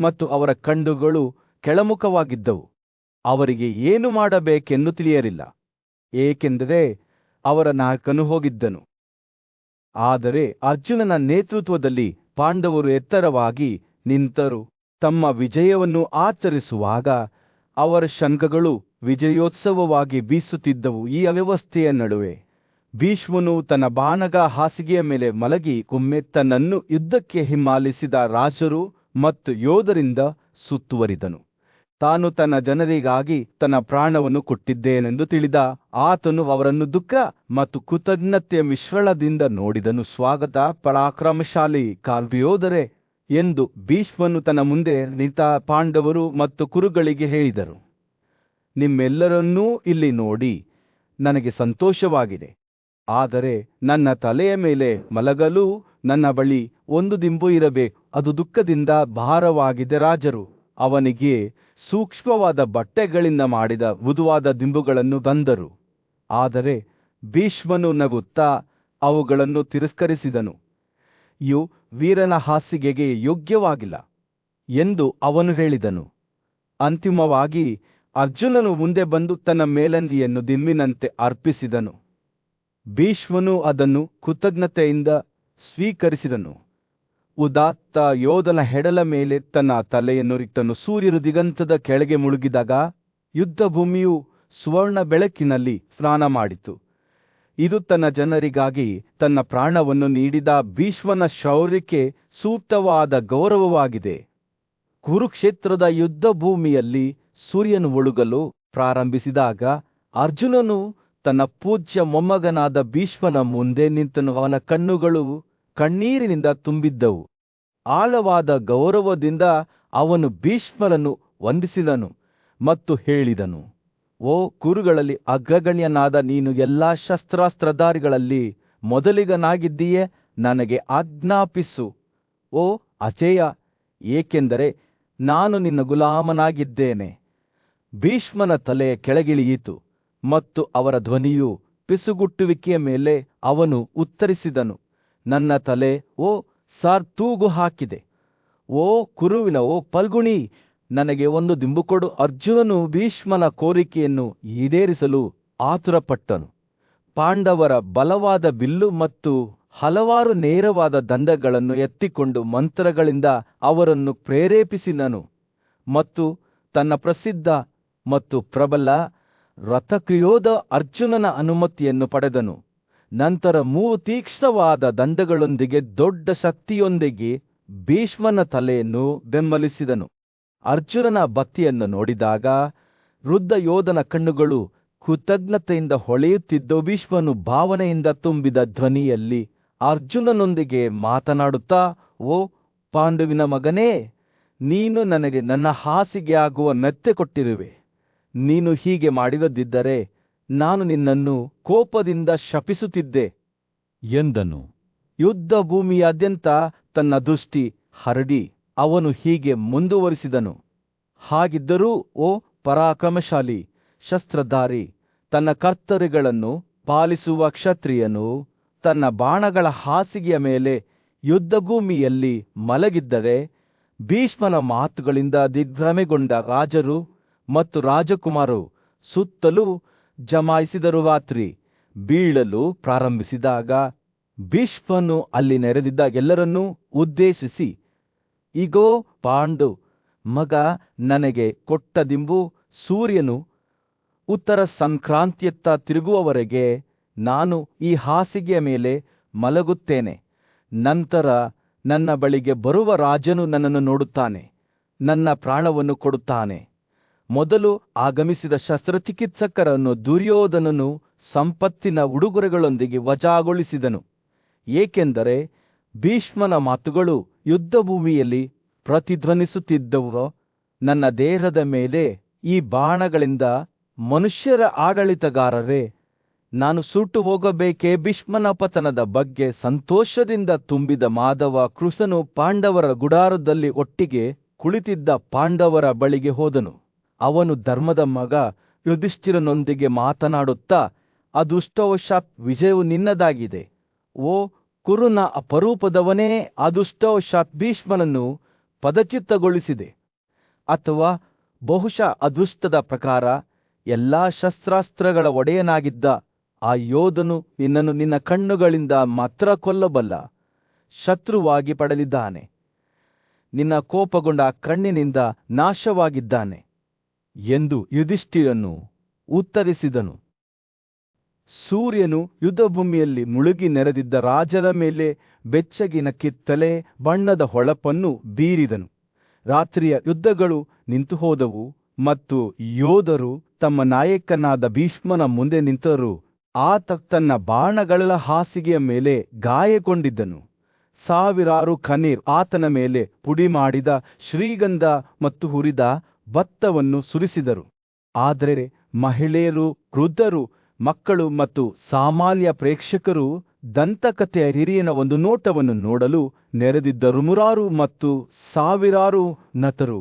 ಮತ್ತು ಅವರ ಕಣ್ಣುಗಳು ಕೆಳಮುಖವಾಗಿದ್ದವು. ಅವರಿಗೆ ಏನು ಮಾಡಬೇಕೆಂದು ತಿಳಿಯಲಿಲ್ಲ, ಏಕೆಂದರೆ ಅವರ ನಾಯಕನು ಹೋಗಿದ್ದನು. ಆದರೆ ಅರ್ಜುನನ ನೇತೃತ್ವದಲ್ಲಿ ಪಾಂಡವರು ಎತ್ತರವಾಗಿ ನಿಂತರು. ತಮ್ಮ ವಿಜಯವನ್ನು ಆಚರಿಸುವಾಗ ಅವರ ಶಂಖಗಳು ವಿಜಯೋತ್ಸವವಾಗಿ ಬೀಸುತ್ತಿದ್ದವು. ಈ ಅವ್ಯವಸ್ಥೆಯ ನಡುವೆ ಭೀಷ್ಮನು ತನ್ನ ಬಾಣಗ ಹಾಸಿಗೆಯ ಮೇಲೆ ಮಲಗಿ ಒಮ್ಮೆ ತನ್ನನ್ನು ಯುದ್ಧಕ್ಕೆ ಹಿಂಬಾಲಿಸಿದ ರಾಜರು ಮತ್ತು ಯೋಧರಿಂದ ಸುತ್ತುವರಿದನು. ತಾನು ತನ್ನ ಜನರಿಗಾಗಿ ತನ್ನ ಪ್ರಾಣವನ್ನು ಕೊಟ್ಟಿದ್ದೇನೆಂದು ತಿಳಿದ ಆತನು ಅವರನ್ನು ದುಃಖ ಮತ್ತು ಕೃತಜ್ಞತೆಯ ಮಿಶ್ರಣದಿಂದ ನೋಡಿದನು. ಸ್ವಾಗತ ಪರಾಕ್ರಮಶಾಲಿ ಕಾಲ್ಯೋಧರೇ ಎಂದು ಭೀಷ್ಮನು ತನ್ನ ಮುಂದೆ ನಿಂತ ಪಾಂಡವರು ಮತ್ತು ಕುರುಗಳಿಗೆ ಹೇಳಿದರು. ನಿಮ್ಮೆಲ್ಲರನ್ನೂ ಇಲ್ಲಿ ನೋಡಿ ನನಗೆ ಸಂತೋಷವಾಗಿದೆ. ಆದರೆ ನನ್ನ ತಲೆಯ ಮೇಲೆ ಮಲಗಲು ನನ್ನ ಬಳಿ ಒಂದು ದಿಂಬು ಇರಬೇಕು, ಅದು ದುಃಖದಿಂದ ಭಾರವಾಗಿದೆ. ರಾಜರು ಅವನಿಗೆ ಸೂಕ್ಷ್ಮವಾದ ಬಟ್ಟೆಗಳಿಂದ ಮಾಡಿದ ಮೃದುವಾದ ದಿಂಬುಗಳನ್ನು ತಂದರು. ಆದರೆ ಭೀಷ್ಮನು ನಗುತ್ತಾ ಅವುಗಳನ್ನು ತಿರಸ್ಕರಿಸಿದನು. ಇವು ವೀರನ ಹಾಸಿಗೆಗೆ ಯೋಗ್ಯವಾಗಿಲ್ಲ ಎಂದು ಅವನು ಹೇಳಿದನು. ಅಂತಿಮವಾಗಿ ಅರ್ಜುನನು ಮುಂದೆ ಬಂದು ತನ್ನ ಮೇಲಂಗಿಯನ್ನು ದಿಂಬಿನಂತೆ ಅರ್ಪಿಸಿದನು. ಭೀಷ್ಮನು ಅದನ್ನು ಕೃತಜ್ಞತೆಯಿಂದ ಸ್ವೀಕರಿಸಿದನು. ಉದಾತ್ತ ಯೋಧನ ಹೆಡಲ ಮೇಲೆ ತನ್ನ ತಲೆಯನ್ನು ಇಟ್ಟನು. ಸೂರ್ಯನು ದಿಗಂತದ ಕೆಳಗೆ ಮುಳುಗಿದಾಗ ಯುದ್ಧಭೂಮಿಯು ಸುವರ್ಣ ಬೆಳಕಿನಲ್ಲಿ ಸ್ನಾನ ಮಾಡಿತು. ಇದು ತನ್ನ ಜನರಿಗಾಗಿ ತನ್ನ ಪ್ರಾಣವನ್ನು ನೀಡಿದ ಭೀಷ್ಮನ ಶೌರ್ಯಕ್ಕೆ ಸೂಕ್ತವಾದ ಗೌರವವಾಗಿದೆ. ಕುರುಕ್ಷೇತ್ರದ ಯುದ್ಧಭೂಮಿಯಲ್ಲಿ ಸೂರ್ಯನು ಮುಳುಗಲು ಪ್ರಾರಂಭಿಸಿದಾಗ ಅರ್ಜುನನು ತನ್ನ ಪೂಜ್ಯ ಮೊಮ್ಮಗನಾದ ಭೀಷ್ಮನ ಮುಂದೆ ನಿಂತನು. ಅವನ ಕಣ್ಣುಗಳು ಕಣ್ಣೀರಿನಿಂದ ತುಂಬಿದ್ದವು. ಆಳವಾದ ಗೌರವದಿಂದ ಅವನು ಭೀಷ್ಮರನ್ನು ವಂದಿಸಿದನು ಮತ್ತು ಹೇಳಿದನು, ಓ ಕುರುಗಳಲ್ಲಿ ಅಗ್ರಗಣ್ಯನಾದ ನೀನು ಎಲ್ಲಾ ಶಸ್ತ್ರಾಸ್ತ್ರಧಾರಿಗಳಲ್ಲಿ ಮೊದಲಿಗನಾಗಿದ್ದೀಯೇ, ನನಗೆ ಆಜ್ಞಾಪಿಸು. ಓ ಅಜೇಯ, ಏಕೆಂದರೆ ನಾನು ನಿನ್ನ ಗುಲಾಮನಾಗಿದ್ದೇನೆ. ಭೀಷ್ಮನ ತಲೆ ಕೆಳಗಿಳಿಯಿತು ಮತ್ತು ಅವರ ಧ್ವನಿಯು ಪಿಸುಗುಟ್ಟುವಿಕೆಯ ಮೇಲೆ ಅವನು ಉತ್ತರಿಸಿದನು, ನನ್ನ ತಲೆ ಓ ಸಾರ್ ತೂಗು ಹಾಕಿದೆ. ಓ ಕುರುವಿನ ಓ ಫಲ್ಗುಣಿ, ನನಗೆ ಒಂದು ದಿಂಬು ಕೊಡು. ಅರ್ಜುನನು ಭೀಷ್ಮನ ಕೋರಿಕೆಯನ್ನು ಈಡೇರಿಸಲು ಆತುರಪಟ್ಟನು. ಪಾಂಡವರ ಬಲವಾದ ಬಿಲ್ಲು ಮತ್ತು ಹಲವಾರು ನೇರವಾದ ದಂಡಗಳನ್ನು ಎತ್ತಿಕೊಂಡು ಮಂತ್ರಗಳಿಂದ ಅವರನ್ನು ಪ್ರೇರೇಪಿಸಿದನು ಮತ್ತು ತನ್ನ ಪ್ರಸಿದ್ಧ ಮತ್ತು ಪ್ರಬಲ ರಥಕ್ರಿಯೋಧ ಅರ್ಜುನನ ಅನುಮತಿಯನ್ನು ಪಡೆದನು. ನಂತರ 3 ತೀಕ್ಷ್ಣವಾದ ದಂಡಗಳೊಂದಿಗೆ ದೊಡ್ಡ ಶಕ್ತಿಯೊಂದಿಗೆ ಭೀಷ್ಮನ ತಲೆಯನ್ನು ಬೆಂಬಲಿಸಿದನು. ಅರ್ಜುನನ ಭಕ್ತಿಯನ್ನು ನೋಡಿದಾಗ ವೃದ್ಧ ಯೋಧನ ಕಣ್ಣುಗಳು ಕೃತಜ್ಞತೆಯಿಂದ ಹೊಳೆಯುತ್ತಿದ್ದವು. ಭೀಷ್ಮನು ಭಾವನೆಯಿಂದ ತುಂಬಿದ ಧ್ವನಿಯಲ್ಲಿ ಅರ್ಜುನನೊಂದಿಗೆ ಮಾತನಾಡುತ್ತಾ, ಓ ಪಾಂಡುವಿನ ಮಗನೇ, ನೀನು ನನಗೆ ನನ್ನ ಹಾಸಿಗೆ ಆಗುವ ಮೆತ್ತೆ ಕೊಟ್ಟಿರುವೆ. ನೀನು ಹೀಗೆ ಮಾಡಿರದಿದ್ದರೆ ನಾನು ನಿನ್ನನ್ನು ಕೋಪದಿಂದ ಶಪಿಸುತ್ತಿದ್ದೆ ಎಂದನು. ಯುದ್ಧ ಭೂಮಿಯಾದ್ಯಂತ ತನ್ನ ದೃಷ್ಟಿ ಹರಡಿ ಅವನು ಹೀಗೆ ಮುಂದುವರಿಸಿದನು, ಹಾಗಿದ್ದರೂ ಓ ಪರಾಕ್ರಮಶಾಲಿ ಶಸ್ತ್ರಧಾರಿ, ತನ್ನ ಕರ್ತವ್ಯಗಳನ್ನು ಪಾಲಿಸುವ ಕ್ಷತ್ರಿಯನು ತನ್ನ ಬಾಣಗಳ ಹಾಸಿಗೆಯ ಮೇಲೆ ಯುದ್ಧಭೂಮಿಯಲ್ಲಿ ಮಲಗಿದ್ದರೆ, ಭೀಷ್ಮನ ಮಾತುಗಳಿಂದ ದಿಗ್ಭ್ರಮೆಗೊಂಡ ರಾಜರು ಮತ್ತು ರಾಜಕುಮಾರರು ಸುತ್ತಲೂ ಜಮಾಯಿಸಿದರು. ರಾತ್ರಿ ಬೀಳಲು ಪ್ರಾರಂಭಿಸಿದಾಗ ಭೀಷ್ಮನು ಅಲ್ಲಿ ನೆರೆದಿದ್ದ ಎಲ್ಲರನ್ನೂ ಉದ್ದೇಶಿಸಿ, ಇಗೋ, ಪಾಂಡು ಮಗ ನನಗೆ ಕೊಟ್ಟ ದಿಂಬು ಸೂರ್ಯನು ಉತ್ತರ ಸಂಕ್ರಾಂತಿಯತ್ತ ತಿರುಗುವವರೆಗೆ ನಾನು ಈ ಹಾಸಿಗೆಯ ಮೇಲೆ ಮಲಗುತ್ತೇನೆ. ನಂತರ ನನ್ನ ಬಳಿಗೆ ಬರುವ ರಾಜನು ನನ್ನನ್ನು ನೋಡುತ್ತಾನೆ, ನನ್ನ ಪ್ರಾಣವನ್ನು ಕೊಡುತ್ತಾನೆ. ಮೊದಲು ಆಗಮಿಸಿದ ಶಸ್ತ್ರಚಿಕಿತ್ಸಕರನ್ನು ದುರ್ಯೋಧನನು ಸಂಪತ್ತಿನ ಉಡುಗೊರೆಗಳೊಂದಿಗೆ ವಜಾಗೊಳಿಸಿದನು, ಏಕೆಂದರೆ ಭೀಷ್ಮನ ಮಾತುಗಳು ಯುದ್ಧಭೂಮಿಯಲ್ಲಿ ಪ್ರತಿಧ್ವನಿಸುತ್ತಿದ್ದವು. ನನ್ನ ದೇಹದ ಮೇಲೆ ಈ ಬಾಣಗಳಿಂದ ಮನುಷ್ಯರ ಆಡಳಿತಗಾರರೇ, ನಾನು ಸುಟ್ಟು ಹೋಗಬೇಕೇ? ಭೀಷ್ಮನ ಪತನದ ಬಗ್ಗೆ ಸಂತೋಷದಿಂದ ತುಂಬಿದ ಮಾಧವ ಕೃಷ್ಣನು ಪಾಂಡವರ ಗುಡಾರದಲ್ಲಿ ಒಟ್ಟಿಗೆ ಕುಳಿತಿದ್ದ ಪಾಂಡವರ ಬಳಿಗೆ ಹೋದನು. ಅವನು ಧರ್ಮದ ಮಗ ಯುಧಿಷ್ಠಿರನೊಂದಿಗೆ ಮಾತನಾಡುತ್ತಾ, ಅದೃಷ್ಟವಶಾತ್ ವಿಜಯವು ನಿನ್ನದಾಗಿದೆ. ಓ ಕುರುನ ಅಪರೂಪದವನೇ, ಅದೃಷ್ಟವಶಾತ್ ಭೀಷ್ಮನನ್ನು ಪದಚ್ಯುತಗೊಳಿಸಿದೆ. ಅಥವಾ ಬಹುಶಃ ಅದೃಷ್ಟದ ಪ್ರಕಾರ ಎಲ್ಲಾ ಶಸ್ತ್ರಾಸ್ತ್ರಗಳ ಒಡೆಯನಾಗಿದ್ದ ಆ ಯೋಧನು ನಿನ್ನನ್ನು ನಿನ್ನ ಕಣ್ಣುಗಳಿಂದ ಮಾತ್ರ ಕೊಲ್ಲಬಲ್ಲ ಶತ್ರುವಾಗಿ ಪಡೆದಿದ್ದಾನೆ. ನಿನ್ನ ಕೋಪಗೊಂಡ ಕಣ್ಣಿನಿಂದ ನಾಶವಾಗಿದ್ದಾನೆ ಎಂದು ಯುಧಿಷ್ಠಿರನು ಉತ್ತರಿಸಿದನು. ಸೂರ್ಯನು ಯುದ್ಧಭೂಮಿಯಲ್ಲಿ ಮುಳುಗಿ ನೆರೆದಿದ್ದ ರಾಜರ ಮೇಲೆ ಬೆಚ್ಚಗಿನ ಕಿತ್ತಳೆ ಬಣ್ಣದ ಹೊಳಪನ್ನು ಬೀರಿದನು. ರಾತ್ರಿಯ ಯುದ್ಧಗಳು ನಿಂತು ಹೋದವು ಮತ್ತು ಯೋಧರು ತಮ್ಮ ನಾಯಕನಾದ ಭೀಷ್ಮನ ಮುಂದೆ ನಿಂತರು. ಆತ ತನ್ನ ಬಾಣಗಳ ಹಾಸಿಗೆಯ ಮೇಲೆ ಗಾಯಗೊಂಡಿದ್ದನು. ಸಾವಿರಾರು ಕಣ್ಣೀರ್ ಆತನ ಮೇಲೆ ಪುಡಿ ಮಾಡಿದ ಶ್ರೀಗಂಧ ಮತ್ತು ಹುರಿದ ಭತ್ತವನ್ನು ಸುರಿಸಿದರು. ಆದರೆ ಮಹಿಳೆಯರು, ವೃದ್ಧರು, ಮಕ್ಕಳು ಮತ್ತು ಸಾಮಾನ್ಯ ಪ್ರೇಕ್ಷಕರು ದಂತಕಥೆಯ ಹಿರಿಯನ ಒಂದು ನೋಟವನ್ನು ನೋಡಲು ನೆರೆದಿದ್ದರು. ನೂರಾರು ಮತ್ತು ಸಾವಿರಾರು ನಟರು,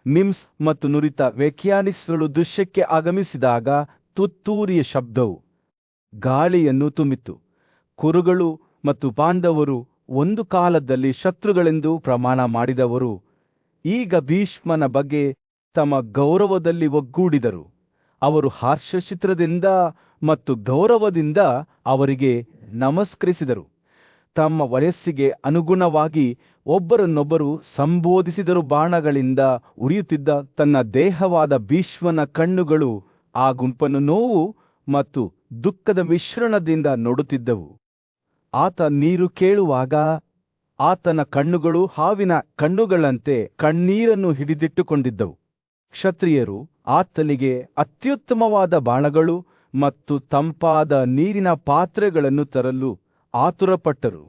ಮಿಮ್ಸ್ ಮತ್ತು ನುರಿತ ವ್ಯಾಖ್ಯಾನಿಸ್ಗಳು ದೃಶ್ಯಕ್ಕೆ ಆಗಮಿಸಿದಾಗ ತುತ್ತೂರಿಯ ಶಬ್ದವು ಗಾಳಿಯನ್ನು ತುಂಬಿತು. ಕುರುಗಳು ಮತ್ತು ಪಾಂಡವರು, ಒಂದು ಕಾಲದಲ್ಲಿ ಶತ್ರುಗಳೆಂದು ಪ್ರಮಾಣ ಮಾಡಿದವರು, ಈಗ ಭೀಷ್ಮನ ಬಗ್ಗೆ ತಮ್ಮ ಗೌರವದಲ್ಲಿ ಒಗ್ಗೂಡಿದರು. ಅವರು ಹರ್ಷಚಿತ್ರದಿಂದ ಮತ್ತು ಗೌರವದಿಂದ ಅವರಿಗೆ ನಮಸ್ಕರಿಸಿದರು. ತಮ್ಮ ವಯಸ್ಸಿಗೆ ಅನುಗುಣವಾಗಿ ಒಬ್ಬರನ್ನೊಬ್ಬರು ಸಂಬೋಧಿಸಿದರು. ಬಾಣಗಳಿಂದ ಉರಿಯುತ್ತಿದ್ದ ತನ್ನ ದೇಹವಾದ ಭೀಷ್ಮನ ಕಣ್ಣುಗಳು ಆ ಗುಂಪನ್ನು ನೋವು ಮತ್ತು ದುಃಖದ ಮಿಶ್ರಣದಿಂದ ನೋಡುತ್ತಿದ್ದವು. ಆತ ನೀರು ಕೇಳುವಾಗ ಆತನ ಕಣ್ಣುಗಳು ಹಾವಿನ ಕಣ್ಣುಗಳಂತೆ ಕಣ್ಣೀರನ್ನು ಹಿಡಿದಿಟ್ಟುಕೊಂಡಿದ್ದವು. ಕ್ಷತ್ರಿಯರು ಆತನಿಗೆ ಅತ್ಯುತ್ತಮವಾದ ಬಾಣಗಳು ಮತ್ತು ತಂಪಾದ ನೀರಿನ ಪಾತ್ರೆಗಳನ್ನು ತರಲು ಆತುರಪಟ್ಟರು.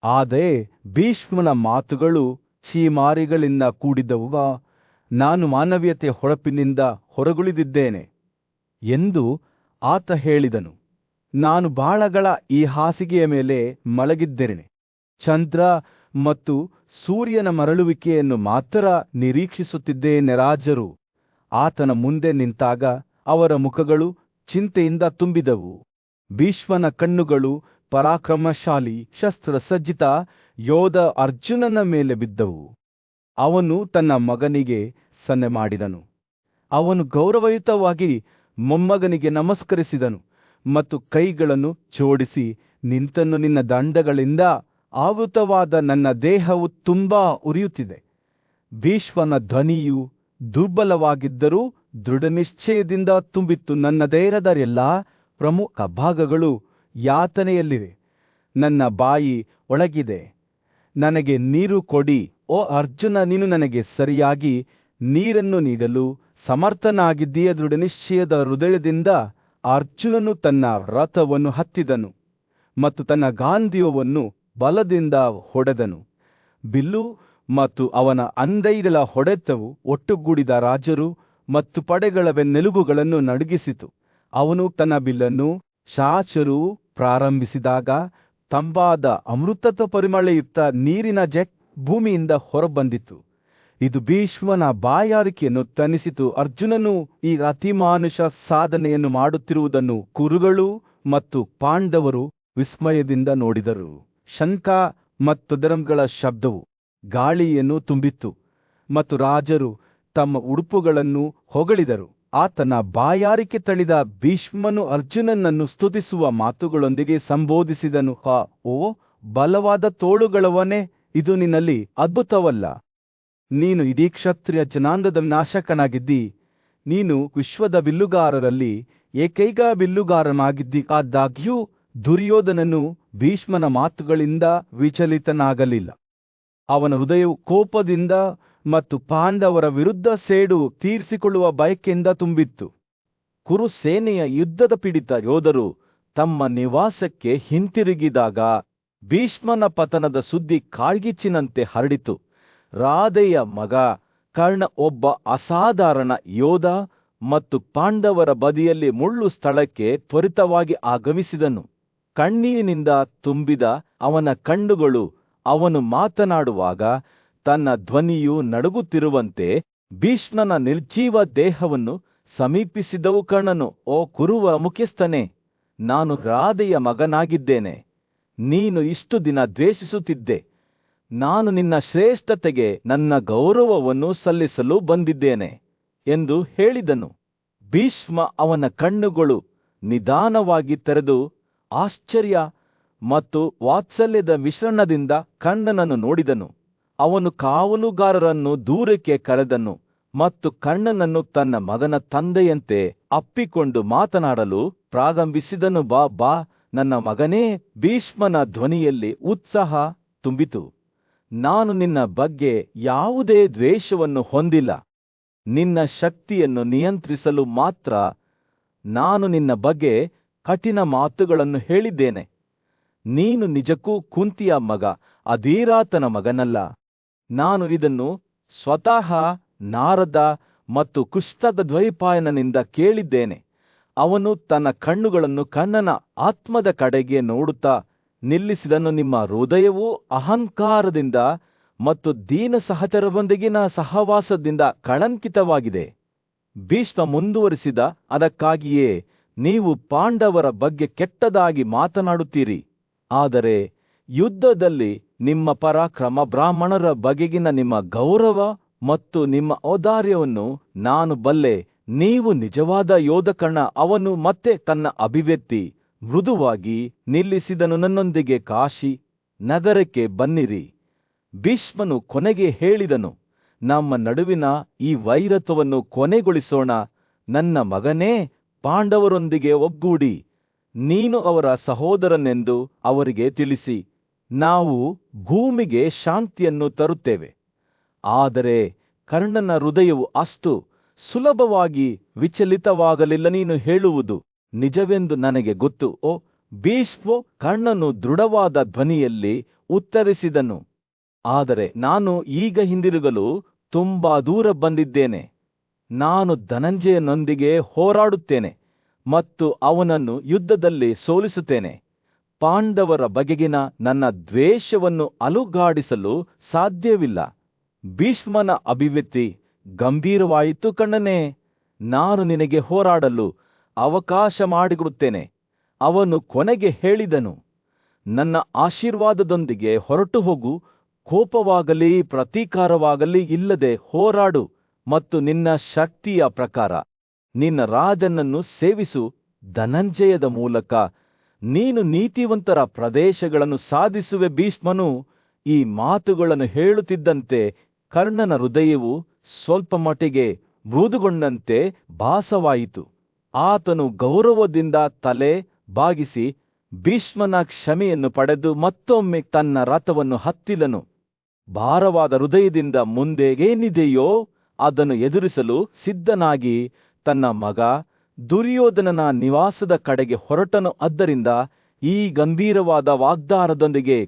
ಆದರೆ ಭೀಷ್ಮನ ಮಾತುಗಳು ಛೀಮಾರಿಗಳಿಂದ ಕೂಡಿದ್ದವು. ನಾನು ಮಾನವೀಯತೆಯ ಹೊಳಪಿನಿಂದ ಹೊರಗುಳಿದಿದ್ದೇನೆ ಎಂದು ಆತ ಹೇಳಿದನು. ನಾನು ಬಾಣಗಳ ಈ ಹಾಸಿಗೆಯ ಮೇಲೆ ಮಲಗಿದ್ದೇನೆ. ಚಂದ್ರ ಮತ್ತು ಸೂರ್ಯನ ಮರಳುವಿಕೆಯನ್ನು ಮಾತ್ರ ನಿರೀಕ್ಷಿಸುತ್ತಿದ್ದೇನೆ. ರಾಜರು ಆತನ ಮುಂದೆ ನಿಂತಾಗ ಅವರ ಮುಖಗಳು ಚಿಂತೆಯಿಂದ ತುಂಬಿದವು. ಭೀಷ್ಮನ ಕಣ್ಣುಗಳು ಪರಾಕ್ರಮಶಾಲಿ ಶಸ್ತ್ರಸಜ್ಜಿತ ಯೋಧ ಅರ್ಜುನನ ಮೇಲೆ ಬಿದ್ದವು. ಅವನು ತನ್ನ ಮಗನಿಗೆ ಸನ್ನೆ ಮಾಡಿದನು. ಅವನು ಗೌರವಯುತವಾಗಿ ಮೊಮ್ಮಗನಿಗೆ ನಮಸ್ಕರಿಸಿದನು ಮತ್ತು ಕೈಗಳನ್ನು ಜೋಡಿಸಿ ನಿಂತನು. ನಿನ್ನ ದಂಡಗಳಿಂದ ಆವೃತವಾದ ನನ್ನ ದೇಹವು ತುಂಬಾ ಉರಿಯುತ್ತಿದೆ. ಭೀಷ್ಮನ ಧ್ವನಿಯು ದುರ್ಬಲವಾಗಿದ್ದರೂ ದೃಢನಿಶ್ಚಯದಿಂದ ತುಂಬಿತ್ತು. ನನ್ನ ದೇಹದ ಎಲ್ಲಾ ಪ್ರಮುಖ ಭಾಗಗಳು ಯಾತನೆಯಲ್ಲಿವೆ. ನನ್ನ ಬಾಯಿ ಒಳಗಿದೆ. ನನಗೆ ನೀರು ಕೊಡಿ. ಓ ಅರ್ಜುನ, ನೀನು ನನಗೆ ಸರಿಯಾಗಿ ನೀರನ್ನು ನೀಡಲು ಸಮರ್ಥನಾಗಿದ್ದೀಯ. ದೃಢನಿಶ್ಚಯದ ಹೃದಯದಿಂದ ಅರ್ಜುನನು ತನ್ನ ರಥವನ್ನು ಹತ್ತಿದನು ಮತ್ತು ತನ್ನ ಗಾಂಧೀವವನ್ನು ಬಲದಿಂದ ಹೊಡೆದನು. ಬಿಲ್ಲು ಮತ್ತು ಅವನ ಅಂದೈಗಳ ಹೊಡೆತವು ಒಟ್ಟುಗೂಡಿದ ರಾಜರು ಮತ್ತು ಪಡೆಗಳ ಬೆನ್ನೆಲುಬುಗಳನ್ನು ನಡುಗಿಸಿತು. ಅವನು ತನ್ನ ಬಿಲ್ಲನ್ನು ಚಾಚಲು ಪ್ರಾರಂಭಿಸಿದಾಗ ತಂಪಾದ ಅಮೃತದ ಪರಿಮಳಯುಕ್ತ ನೀರಿನ ಜೆಟ್ ಭೂಮಿಯಿಂದ ಹೊರಬಂದಿತು. ಇದು ಭೀಷ್ಮನ ಬಾಯಾರಿಕೆಯನ್ನು ತಣಿಸಿತು. ಅರ್ಜುನನು ಈ ಅತಿಮಾನುಷ ಸಾಧನೆಯನ್ನು ಮಾಡುತ್ತಿರುವುದನ್ನು ಕುರುಗಳು ಮತ್ತು ಪಾಂಡವರು ವಿಸ್ಮಯದಿಂದ ನೋಡಿದರು. ಶಂಖ ಮತ್ತು ಡ್ರಮ್ಗಳ ಶಬ್ದವು ಗಾಳಿಯನ್ನು ತುಂಬಿತ್ತು ಮತ್ತು ರಾಜರು ತಮ್ಮ ಉಡುಪುಗಳನ್ನು ಹೊಗಳಿದರು. ಆತನ ಬಾಯಾರಿಕೆ ತಣಿದ ಭೀಷ್ಮನು ಅರ್ಜುನನನ್ನು ಸ್ತುತಿಸುವ ಮಾತುಗಳೊಂದಿಗೆ ಸಂಬೋಧಿಸಿದನು. ಓ ಬಲವಾದ ತೋಳುಗಳವನೇ, ಇದು ನಿನ್ನಲ್ಲಿ ಅದ್ಭುತವಲ್ಲ. ನೀನು ಇಡೀ ಕ್ಷತ್ರಿಯ ಜನಾಂಗದ ನಾಶಕನಾಗಿದ್ದಿ. ನೀನು ವಿಶ್ವದ ಬಿಲ್ಲುಗಾರರಲ್ಲಿ ಏಕೈಕ ಬಿಲ್ಲುಗಾರನಾಗಿದ್ದಿ. ಆದಾಗ್ಯೂ ದುರ್ಯೋಧನನು ಭೀಷ್ಮನ ಮಾತುಗಳಿಂದ ವಿಚಲಿತನಾಗಲಿಲ್ಲ. ಅವನ ಹೃದಯವು ಕೋಪದಿಂದ ಮತ್ತು ಪಾಂಡವರ ವಿರುದ್ಧ ಸೇಡು ತೀರಿಸಿಕೊಳ್ಳುವ ಬಯಕೆಯಿಂದ ತುಂಬಿತ್ತು. ಕುರು ಸೇನೆಯ ಯುದ್ಧದ ಪೀಡಿತ ಯೋಧರು ತಮ್ಮ ನಿವಾಸಕ್ಕೆ ಹಿಂತಿರುಗಿದಾಗ ಭೀಷ್ಮನ ಪತನದ ಸುದ್ದಿ ಕಾಳ್ಗಿಚ್ಚಿನಂತೆ ಹರಡಿತು. ರಾಧೆಯ ಮಗ ಕರ್ಣ ಒಬ್ಬ ಅಸಾಧಾರಣ ಯೋಧ ಮತ್ತು ಪಾಂಡವರ ಬದಿಯಲ್ಲಿ ಮುಳ್ಳು ಸ್ಥಳಕ್ಕೆ ತ್ವರಿತವಾಗಿ ಆಗಮಿಸಿದನು. ಕಣ್ಣೀರಿನಿಂದ ತುಂಬಿದ ಅವನ ಕಣ್ಣುಗಳು ಅವನು ಮಾತನಾಡುವಾಗ ತನ್ನ ಧ್ವನಿಯು ನಡುಗುತ್ತಿರುವಂತೆ ಭೀಷ್ಮನ ನಿರ್ಜೀವ ದೇಹವನ್ನು ಸಮೀಪಿಸಿದವು. ಕರ್ಣನು, ಓ ಕುರುವ ಮುಖ್ಯಸ್ಥನೇ, ನಾನು ರಾಧೆಯ ಮಗನಾಗಿದ್ದೇನೆ. ನೀನು ಇಷ್ಟು ದಿನ ದ್ವೇಷಿಸುತ್ತಿದ್ದೆ. ನಾನು ನಿನ್ನ ಶ್ರೇಷ್ಠತೆಗೆ ನನ್ನ ಗೌರವವನ್ನು ಸಲ್ಲಿಸಲು ಬಂದಿದ್ದೇನೆ ಎಂದು ಹೇಳಿದನು. ಭೀಷ್ಮ ಅವನ ಕಣ್ಣುಗಳು ನಿಧಾನವಾಗಿ ತೆರೆದು ಆಶ್ಚರ್ಯ ಮತ್ತು ವಾತ್ಸಲ್ಯದ ಮಿಶ್ರಣದಿಂದ ಕರ್ಣನನ್ನು ನೋಡಿದನು. ಅವನು ಕಾವಲುಗಾರರನ್ನು ದೂರಕ್ಕೆ ಕರೆದನು ಮತ್ತು ಕರ್ಣನನ್ನು ತನ್ನ ಮಗನ ತಂದೆಯಂತೆ ಅಪ್ಪಿಕೊಂಡು ಮಾತನಾಡಲು ಪ್ರಾರಂಭಿಸಿದನು. ಬಾ ಬಾ ನನ್ನ ಮಗನೇ. ಭೀಷ್ಮನ ಧ್ವನಿಯಲ್ಲಿ ಉತ್ಸಾಹ ತುಂಬಿತು. ನಾನು ನಿನ್ನ ಬಗ್ಗೆ ಯಾವುದೇ ದ್ವೇಷವನ್ನು ಹೊಂದಿಲ್ಲ. ನಿನ್ನ ಶಕ್ತಿಯನ್ನು ನಿಯಂತ್ರಿಸಲು ಮಾತ್ರ ನಾನು ನಿನ್ನ ಬಗ್ಗೆ ಕಠಿಣ ಮಾತುಗಳನ್ನು ಹೇಳಿದ್ದೇನೆ. ನೀನು ನಿಜಕ್ಕೂ ಕುಂತಿಯ ಮಗ, ಅಧೀರಾತನ ಮಗನಲ್ಲ. ನಾನು ಇದನ್ನು ಸ್ವತಃ ನಾರದ ಮತ್ತು ಕುಷ್ಠದ ದ್ವೈಪಾಯನನಿಂದ ಕೇಳಿದ್ದೇನೆ. ಅವನು ತನ್ನ ಕಣ್ಣುಗಳನ್ನು ಕರ್ಣನ ಆತ್ಮದ ಕಡೆಗೆ ನೋಡುತ್ತಾ ನಿಲ್ಲಿಸಿದನು. ನಿಮ್ಮ ಹೃದಯವು ಅಹಂಕಾರದಿಂದ ಮತ್ತು ದೀನ ಸಹಚರರೊಂದಿಗಿನ ಸಹವಾಸದಿಂದ ಕಳಂಕಿತವಾಗಿದೆ. ಭೀಷ್ಮ ಮುಂದುವರಿಸಿದ, ಅದಕ್ಕಾಗಿಯೇ ನೀವು ಪಾಂಡವರ ಬಗ್ಗೆ ಕೆಟ್ಟದಾಗಿ ಮಾತನಾಡುತ್ತೀರಿ. ಆದರೆ ಯುದ್ಧದಲ್ಲಿ ನಿಮ್ಮ ಪರಾಕ್ರಮ, ಬ್ರಾಹ್ಮಣರ ಬಗೆಗಿನ ನಿಮ್ಮ ಗೌರವ ಮತ್ತು ನಿಮ್ಮ ಔದಾರ್ಯವನ್ನು ನಾನು ಬಲ್ಲೆ. ನೀವು ನಿಜವಾದ ಯೋಧ ಕರ್ಣ. ಅವನು ಮತ್ತೆ ತನ್ನ ಅಭಿವ್ಯಕ್ತಿ ಮೃದುವಾಗಿ ನಿಲ್ಲಿಸಿದನು. ನನ್ನೊಂದಿಗೆ ಕಾಶಿ ನಗರಕ್ಕೆ ಬನ್ನಿರಿ. ಭೀಷ್ಮನು ಕೊನೆಗೆ ಹೇಳಿದನು, ನಮ್ಮ ನಡುವಿನ ಈ ವೈರತ್ವವನ್ನು ಕೊನೆಗೊಳಿಸೋಣ. ನನ್ನ ಮಗನೇ, ಪಾಂಡವರೊಂದಿಗೆ ಒಗ್ಗೂಡಿ ನೀನು ಅವರ ಸಹೋದರನೆಂದು ಅವರಿಗೆ ತಿಳಿಸಿ. ನಾವು ಭೂಮಿಗೆ ಶಾಂತಿಯನ್ನು ತರುತ್ತೇವೆ. ಆದರೆ ಕರ್ಣನ ಹೃದಯವು ಅಷ್ಟು ಸುಲಭವಾಗಿ ವಿಚಲಿತವಾಗಲಿಲ್ಲ. ನೀನು ಹೇಳುವುದು ನಿಜವೆಂದು ನನಗೆ ಗೊತ್ತು. ಓ ಭೀಷ್ಮ, ಕರ್ಣನು ದೃಢವಾದ ಧ್ವನಿಯಲ್ಲಿ ಉತ್ತರಿಸಿದನು. ಆದರೆ ನಾನು ಈಗ ಹಿಂದಿರುಗಲು ತುಂಬಾ ದೂರ ಬಂದಿದ್ದೇನೆ. ನಾನು ಧನಂಜಯನೊಂದಿಗೆ ಹೋರಾಡುತ್ತೇನೆ ಮತ್ತು ಅವನನ್ನು ಯುದ್ಧದಲ್ಲಿ ಸೋಲಿಸುತ್ತೇನೆ. ಪಾಂಡವರ ಬಗೆಗಿನ ನನ್ನ ದ್ವೇಷವನ್ನು ಅಲುಗಾಡಿಸಲು ಸಾಧ್ಯವಿಲ್ಲ. ಭೀಷ್ಮನ ಅಭಿವ್ಯಕ್ತಿ ಗಂಭೀರವಾಯಿತು. ಕರ್ಣನೇ, ನಾನು ನಿನಗೆ ಹೋರಾಡಲು ಅವಕಾಶ ಮಾಡಿಕೊಡುತ್ತೇನೆ. ಅವನು ಕೊನೆಗೆ ಹೇಳಿದನು, ನನ್ನ ಆಶೀರ್ವಾದದೊಂದಿಗೆ ಹೊರಟು ಹೋಗು. ಕೋಪವಾಗಲಿ ಪ್ರತೀಕಾರವಾಗಲಿ ಇಲ್ಲದೆ ಹೋರಾಡು ಮತ್ತು ನಿನ್ನ ಶಕ್ತಿಯ ಪ್ರಕಾರ ನಿನ್ನ ರಾಜನನ್ನು ಸೇವಿಸು. ಧನಂಜಯದ ಮೂಲಕ ನೀನು ನೀತಿವಂತರ ಪ್ರದೇಶಗಳನ್ನು ಸಾಧಿಸುವೆ. ಭೀಷ್ಮನು ಈ ಮಾತುಗಳನ್ನು ಹೇಳುತ್ತಿದ್ದಂತೆ ಕರ್ಣನ ಹೃದಯವು ಸ್ವಲ್ಪ ಮಟ್ಟಿಗೆ ಮೃದುಗೊಂಡಂತೆ ಭಾಸವಾಯಿತು. ಆತನು ಗೌರವದಿಂದ ತಲೆ ಬಾಗಿಸಿ ಭೀಷ್ಮನ ಕ್ಷಮೆಯನ್ನು ಪಡೆದು ಮತ್ತೊಮ್ಮೆ ತನ್ನ ರಥವನ್ನು ಹತ್ತಿದನು. ಭಾರವಾದ ಹೃದಯದಿಂದ ಮುಂದೆ ಏನಿದೆಯೋ ಅದನ್ನು ಎದುರಿಸಲು ಸಿದ್ಧನಾಗಿ ತನ್ನ ಮಗ ದುರ್ಯೋಧನನ ನಿವಾಸದ ಕಡೆಗೆ ಹೊರಟನು. ಆದ್ದರಿಂದ ಈ ಗಂಭೀರವಾದ ವಾಗ್ದಾನದೊಂದಿಗೆ